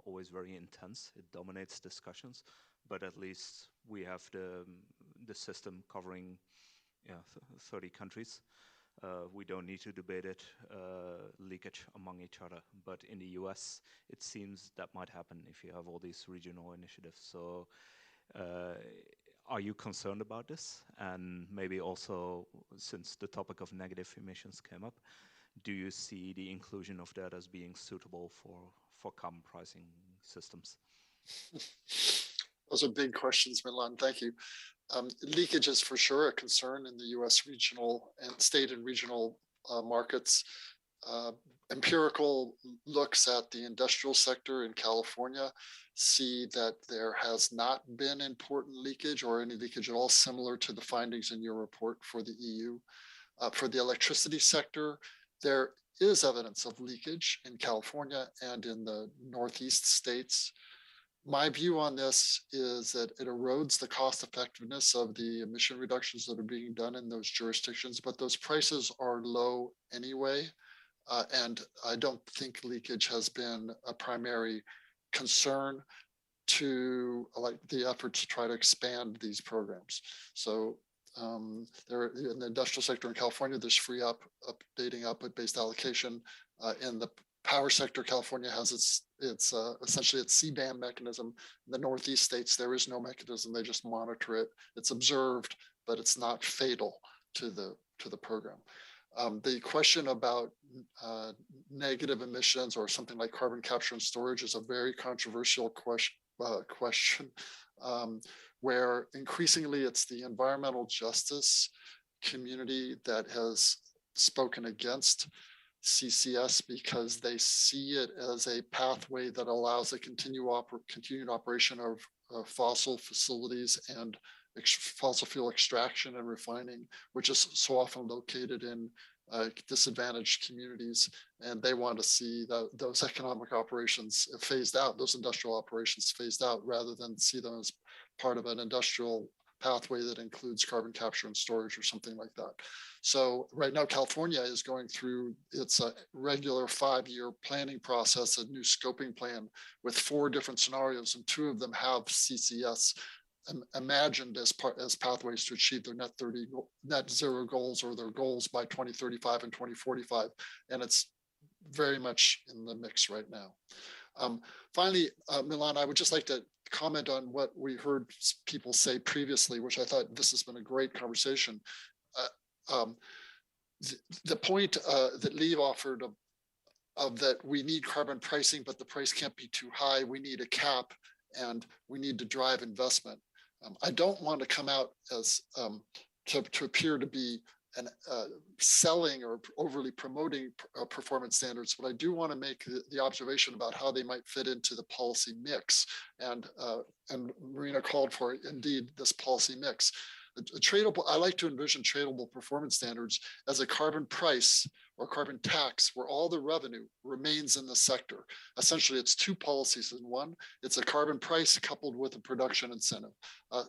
always very intense. It dominates discussions, but at least we have the system covering 30 countries. We don't need to debate it, leakage among each other. But in the US, it seems that might happen if you have all these regional initiatives. So are you concerned about this? And maybe also, since the topic of negative emissions came up, do you see the inclusion of that as being suitable for carbon pricing systems? Those are big questions, Milan. Thank you. Leakage is for sure a concern in the US regional and state and regional markets. Empirical looks at the industrial sector in California see that there has not been important leakage or any leakage at all, similar to the findings in your report for the EU. For the electricity sector, there is evidence of leakage in California and in the Northeast states. My view on this is that it erodes the cost effectiveness of the emission reductions that are being done in those jurisdictions, but those prices are low anyway. And I don't think leakage has been a primary concern to like the effort to try to expand these programs. So there in the industrial sector in California, there's free updating output-based allocation. In the power sector, California has its essentially its Cbam mechanism. In the Northeast states, there is no mechanism. They just monitor it. It's observed, but it's not fatal to the program. The question about negative emissions or something like carbon capture and storage is a very controversial question where increasingly it's the environmental justice community that has spoken against CCS because they see it as a pathway that allows a continued operation of fossil facilities and fossil fuel extraction and refining, which is so often located in disadvantaged communities. And they want to see those economic operations phased out, those industrial operations phased out, rather than see them as part of an industrial pathway that includes carbon capture and storage or something like that. So right now, California is going through its regular 5-year planning process, a new scoping plan with 4 different scenarios, and 2 of them have CCS imagined as pathways to achieve their net zero goals or their goals by 2035 and 2045. And it's very much in the mix right now. Finally, Milan, I would just like to comment on what we heard people say previously, which I thought this has been a great conversation. The point that Liv offered of that we need carbon pricing, but the price can't be too high. We need a cap and we need to drive investment. I don't want to come out as to appear to be selling or overly promoting performance standards, but I do want to make the observation about how they might fit into the policy mix. And Marina called for, indeed, this policy mix. I like to envision tradable performance standards as a carbon price or carbon tax where all the revenue remains in the sector. Essentially, it's 2 policies in one. It's a carbon price coupled with a production incentive,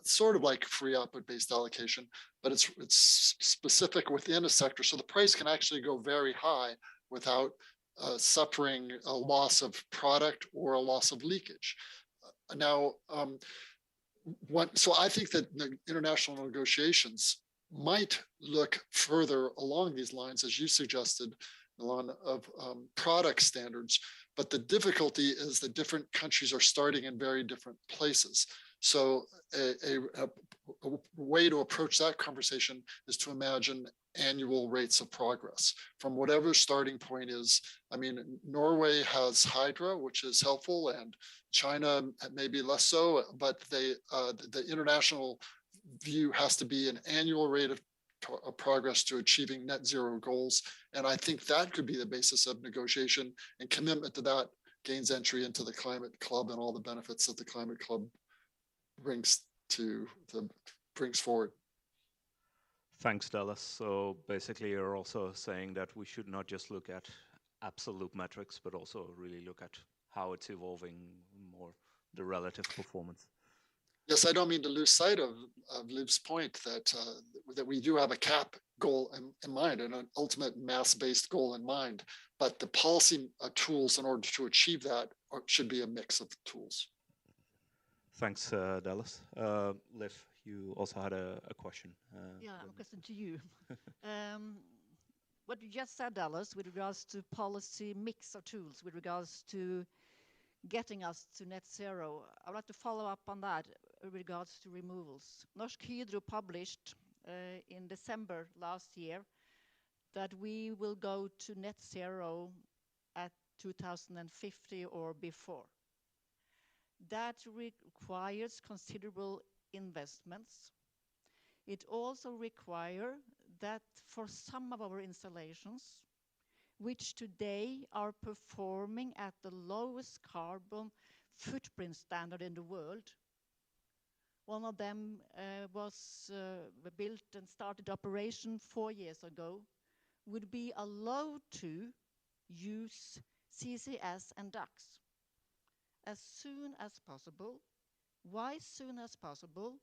sort of like free output-based allocation, but it's specific within a sector. So the price can actually go very high without suffering a loss of product or a loss of leakage. So I think that the international negotiations might look further along these lines, as you suggested, Milan, of product standards. But the difficulty is that different countries are starting in very different places. So a way to approach that conversation is to imagine annual rates of progress from whatever starting point is. I mean, Norway has hydro, which is helpful, and China maybe less so, but the international view has to be an annual rate of progress to achieving net zero goals. And I think that could be the basis of negotiation, and commitment to that gains entry into the climate club and all the benefits that the climate club brings forward. Thanks, Dallas. So basically, you're also saying that we should not just look at absolute metrics, but also really look at how it's evolving more, the relative performance. Yes, I don't mean to lose sight of Liv's point that that we do have a cap goal in mind and an ultimate mass-based goal in mind, but the policy tools in order to achieve that should be a mix of tools. Thanks, Dallas. Liv, you also had a question. Yeah, a question to you. What you just said, Dallas, with regards to policy mix of tools, with regards to getting us to net zero, I would like to follow up on that with regards to removals. Norsk Hydro published in December last year that we will go to net zero at 2050 or before. That requires considerable investments. It also requires that for some of our installations, which today are performing at the lowest carbon footprint standard in the world, one of them was built and started operation 4 years ago, would be allowed to use CCS and DAX as soon as possible. Why soon as possible?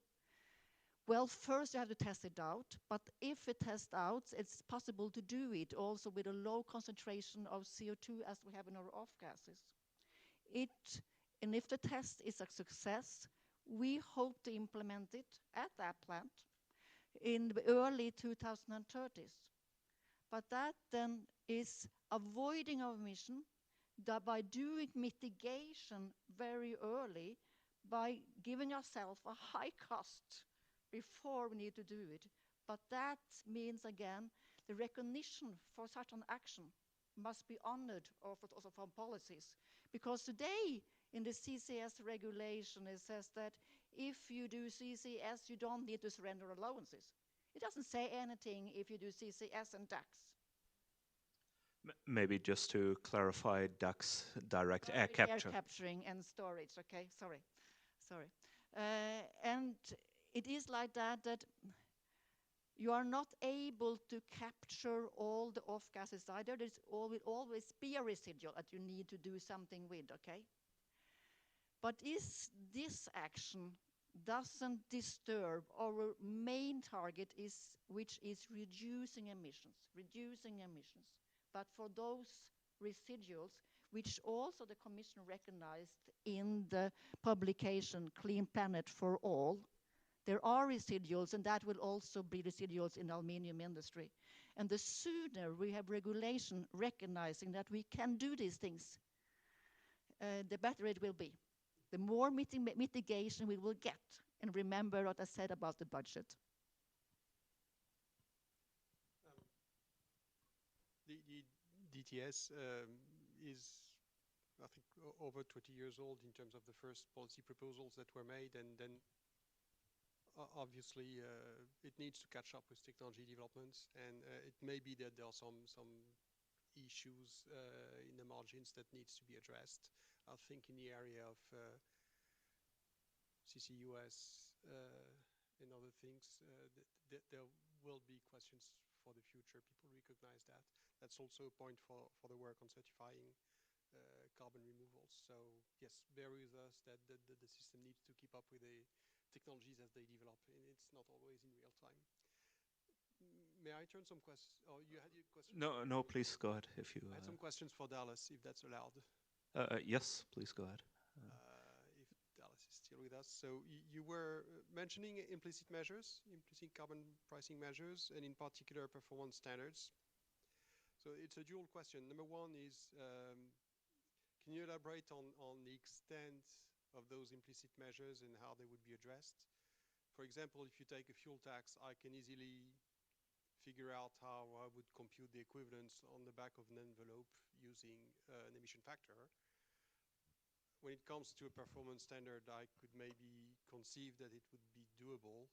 Well, first you have to test it out, but if it tests out, it's possible to do it also with a low concentration of CO2 as we have in our off gases. And if the test is a success, we hope to implement it at that plant in the early 2030s. But that then is avoiding our emission that by doing mitigation very early, by giving ourselves a high cost before we need to do it. But that means, again, the recognition for such an action must be honored also from policies. Because today, in the CCS regulation, it says that if you do CCS, you don't need to surrender allowances. It doesn't say anything if you do CCS and DAX. Maybe just to clarify, DAX, direct air capture. Air capturing and storage, okay, sorry. And it is like that you are not able to capture all the off gases either. There will always be a residual that you need to do something with, okay? But this action doesn't disturb our main target, which is reducing emissions. But for those residuals, which also the Commission recognized in the publication Clean Planet for All, there are residuals, and that will also be residuals in the aluminium industry. And the sooner we have regulation recognizing that we can do these things, the better it will be. The more mitigation we will get. And remember what I said about the budget. The DTS is, I think, over 20 years old in terms of the first policy proposals that were made, and then obviously it needs to catch up with technology developments, and it may be that there are some issues in the margins that needs to be addressed. I think in the area of CCUS and other things, there will be questions for the future. People recognize that. That's also a point for the work on certifying carbon removals. So yes, bear with us that the system needs to keep up with the technologies as they develop, and it's not always in real time. May I turn some questions? Oh, you had your question? No, please go ahead. If you I had some questions for Dallas, if that's allowed. Yes, please go ahead. If Dallas is still with us. So you were mentioning implicit measures, implicit carbon pricing measures, and in particular performance standards. So it's a dual question. Number one is, can you elaborate on the extent of those implicit measures and how they would be addressed? For example, if you take a fuel tax, I can easily figure out how I would compute the equivalence on the back of an envelope using an emission factor. When it comes to a performance standard, I could maybe conceive that it would be doable,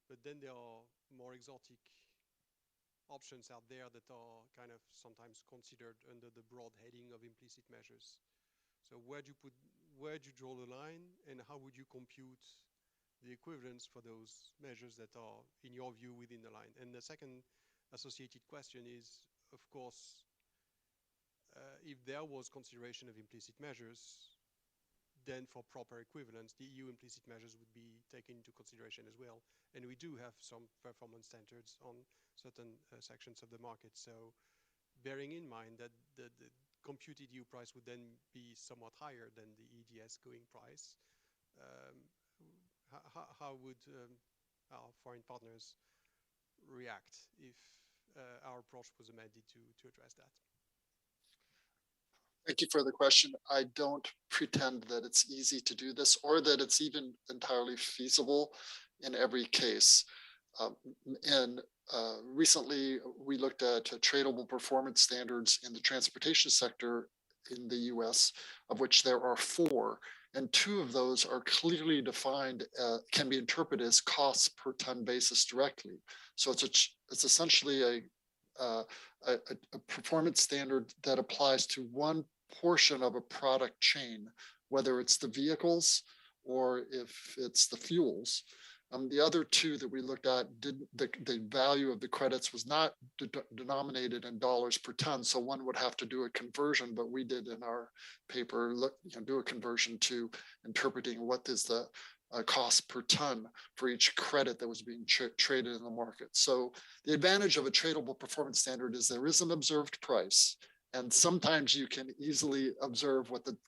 but then there are more exotic options out there that are kind of sometimes considered under the broad heading of implicit measures. So where do you draw the line, and how would you compute the equivalence for those measures that are, in your view, within the line? And the second associated question is, of course, if there was consideration of implicit measures, then for proper equivalence, the EU implicit measures would be taken into consideration as well. And we do have some performance standards on certain sections of the market. So bearing in mind that the computed EU price would then be somewhat higher than the EDS going price, how would our foreign partners react if our approach was amended to address that? Thank you for the question. I don't pretend that it's easy to do this or that it's even entirely feasible in every case. Recently, we looked at tradable performance standards in the transportation sector in the US, of which there are 4. And 2 of those are clearly defined, can be interpreted as costs per ton basis directly. So it's essentially a performance standard that applies to one portion of a product chain, whether it's the vehicles or if it's the fuels. The other 2 that we looked at, the value of the credits was not denominated in dollars per ton, so one would have to do a conversion, but we did in our paper do a conversion to interpreting what is the cost per ton for each credit that was being traded in the market. So the advantage of a tradable performance standard is there is an observed price, and sometimes you can easily observe what the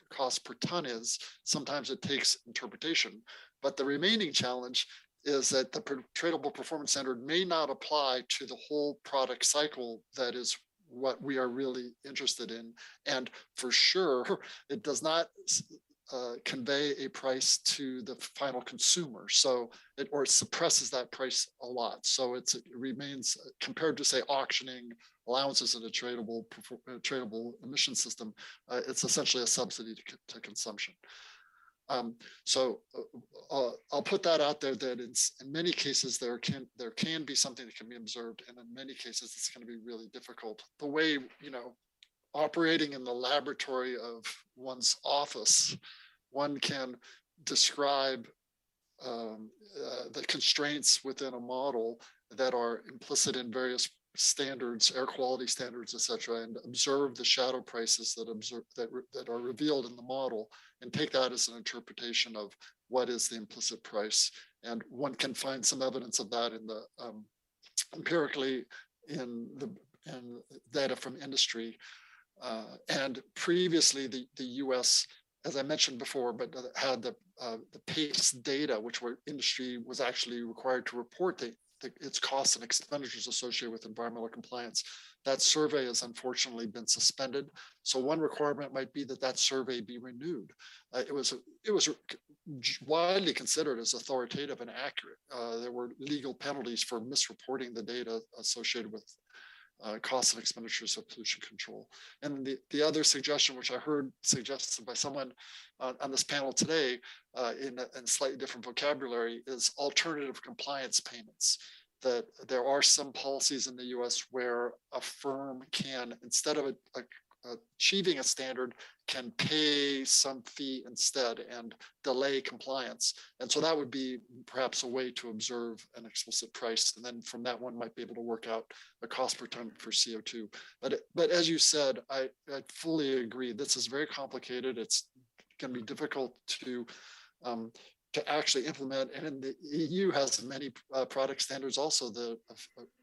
cost per ton is. Sometimes it takes interpretation. But the remaining challenge is that the tradable performance standard may not apply to the whole product cycle that is what we are really interested in. And for sure, it does not convey a price to the final consumer. So it suppresses that price a lot. So it remains, compared to say auctioning allowances in a tradable emission system, it's essentially a subsidy to consumption. So I'll put that out there that in many cases there can be something that can be observed, and in many cases it's going to be really difficult. The way, operating in the laboratory of one's office, one can describe the constraints within a model that are implicit in various standards, air quality standards, et cetera, and observe the shadow prices that are revealed in the model, and take that as an interpretation of what is the implicit price. And one can find some evidence of that in the empirically in data from industry. And previously, the U.S., as I mentioned before, but had the PACE data, which were industry was actually required to report its costs and expenditures associated with environmental compliance. That survey has unfortunately been suspended. So one requirement might be that survey be renewed. It was widely considered as authoritative and accurate. There were legal penalties for misreporting the data associated with costs and expenditures of pollution control. And the other suggestion, which I heard suggested by someone on this panel today in slightly different vocabulary, is alternative compliance payments. That there are some policies in the US where a firm can, instead of achieving a standard, can pay some fee instead and delay compliance. And so that would be perhaps a way to observe an explicit price. And then from that, one might be able to work out a cost per ton for CO2. But as you said, I fully agree. This is very complicated. It's going to be difficult to actually implement, and the EU has many product standards also that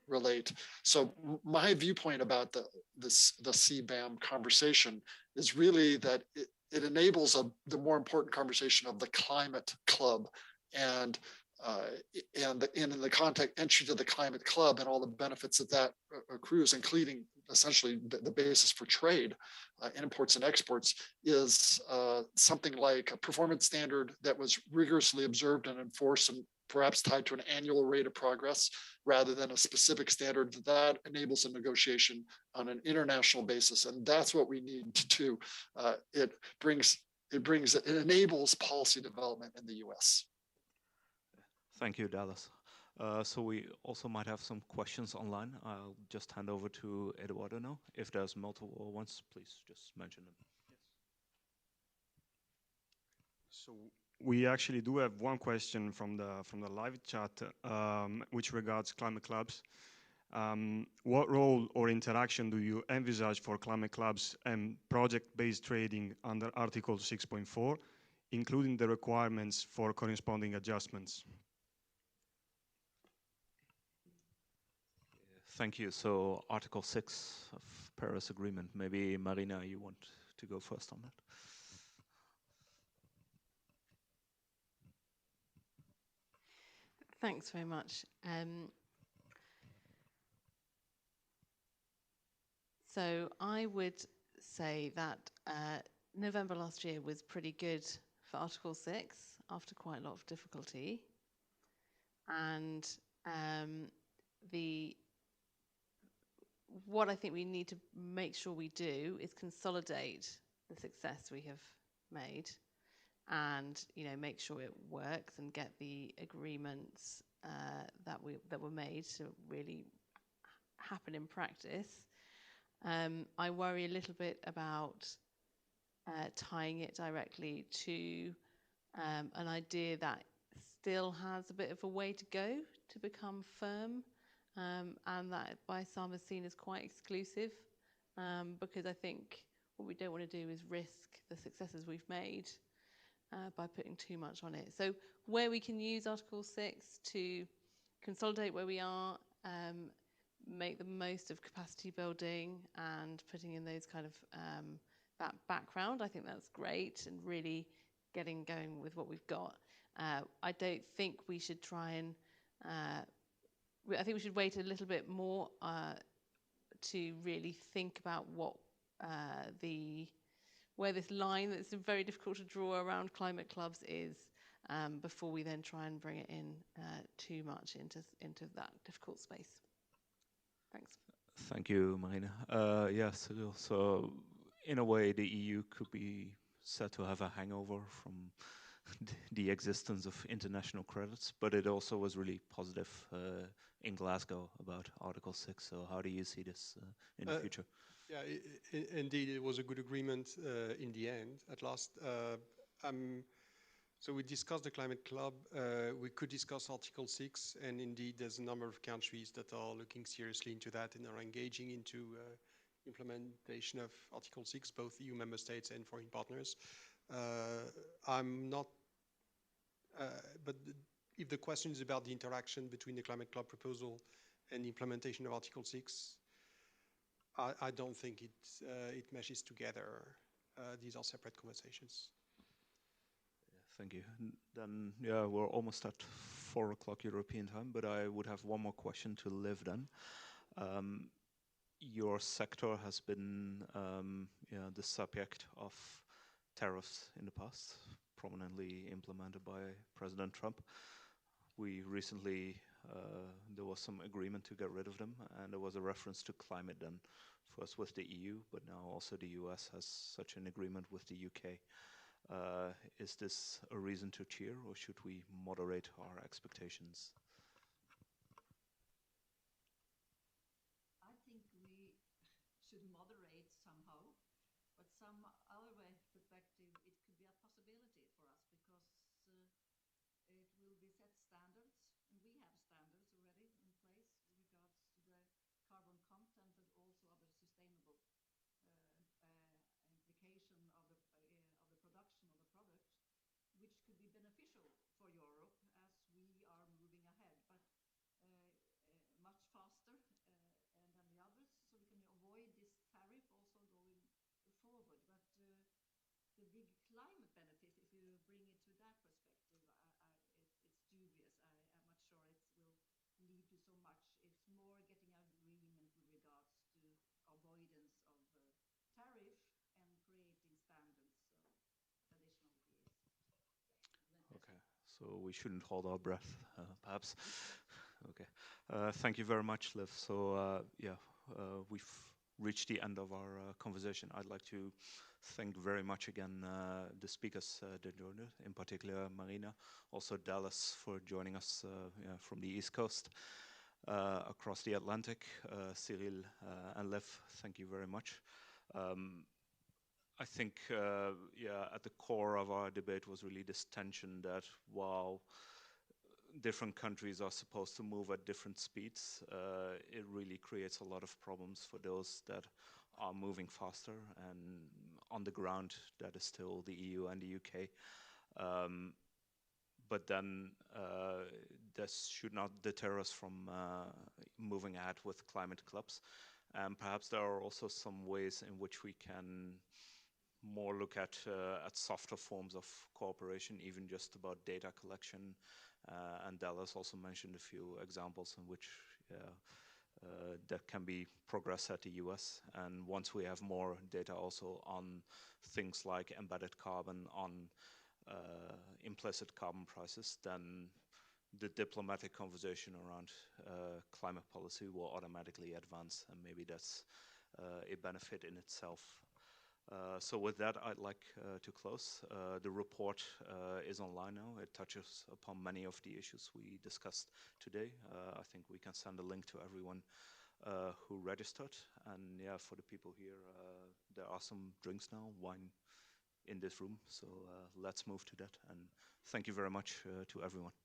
relate. So my viewpoint about the Cbam conversation is really that it enables the more important conversation of the climate club, and in the context entry to the climate club and all the benefits that accrues, including essentially the basis for trade, imports and exports, is something like a performance standard that was rigorously observed and enforced and perhaps tied to an annual rate of progress rather than a specific standard that enables a negotiation on an international basis. And that's what we need to do. It enables policy development in the US. Thank you, Dallas. So we also might have some questions online. I'll just hand over to Eduardo now. If there's multiple ones, please just mention them. So we actually do have one question from the live chat, which regards climate clubs. What role or interaction do you envisage for climate clubs and project-based trading under Article 6.4, including the requirements for corresponding adjustments? Thank you. So Article 6 of Paris Agreement. Maybe Marina, you want to go first on that? Thanks very much. So I would say that November last year was pretty good for Article 6 after quite a lot of difficulty. And what I think we need to make sure we do is consolidate the success we have made and make sure it works and get the agreements that were made to really happen in practice. I worry a little bit about tying it directly to an idea that still has a bit of a way to go to become firm, and that by some is seen as quite exclusive, because I think what we don't want to do is risk the successes we've made by putting too much on it. So where we can use Article 6 to consolidate where we are, make the most of capacity building and putting in those kind of that background, I think that's great, and really getting going with what we've got. I don't think we should try and I think we should wait a little bit more to really think about what where this line that's very difficult to draw around climate clubs is, before we then try and bring it in too much into that difficult space. Thanks. Thank you, Marina. Yes, so in a way, the EU could be said to have a hangover from the existence of international credits, but it also was really positive in Glasgow about Article 6. So how do you see this in the future? Yeah, indeed, it was a good agreement in the end, at last. So we discussed the Climate Club. We could discuss Article 6, and indeed, there's a number of countries that are looking seriously into that and are engaging into implementation of Article 6, both EU member states and foreign partners. I'm not, but if the question is about the interaction between the Climate Club proposal and the implementation of Article 6, I don't think it meshes together. These are separate conversations. Thank you. Then, yeah, we're almost at 4 o'clock European time, but I would have one more question to Liv then. Your sector has been the subject of tariffs in the past, prominently implemented by President Trump. We recently, there was some agreement to get rid of them, and there was a reference to climate then, first with the EU, but now also the US has such an agreement with the UK. Is this a reason to cheer, or should we moderate our expectations? I think we should moderate somehow, but some other way perspective, it could be a possibility for us because it will be set standards, and we have standards already in place with regards to the carbon content and also other sustainable implication of the production of the product, which could be beneficial for Europe as we are moving ahead, but much faster than the others, so we can avoid this tariff also going forward. But the big climate benefit, if you bring it to that perspective, it's dubious. I'm not sure it will lead to so much. It's more getting an agreement with regards to avoidance of tariff and creating standards, so additional fees. Okay, so we shouldn't hold our breath, perhaps. Okay, thank you very much, Liv. So we've reached the end of our conversation. I'd like to thank very much again the speakers that joined us, in particular Marina, also Dallas for joining us from the East Coast across the Atlantic. Cyril and Liv, thank you very much. I think, yeah, at the core of our debate was really this tension that while different countries are supposed to move at different speeds, it really creates a lot of problems for those that are moving faster, and on the ground that is still the EU and the UK. But then this should not deter us from moving ahead with climate clubs. And perhaps there are also some ways in which we can more look at softer forms of cooperation, even just about data collection. And Dallas also mentioned a few examples in which that can be progress at the US. And once we have more data also on things like embedded carbon, on implicit carbon prices, then the diplomatic conversation around climate policy will automatically advance, and maybe that's a benefit in itself. So with that, I'd like to close. The report is online now. It touches upon many of the issues we discussed today. I think we can send a link to everyone who registered. And yeah, for the people here, there are some drinks now, wine in this room. So let's move to that. And thank you very much to everyone.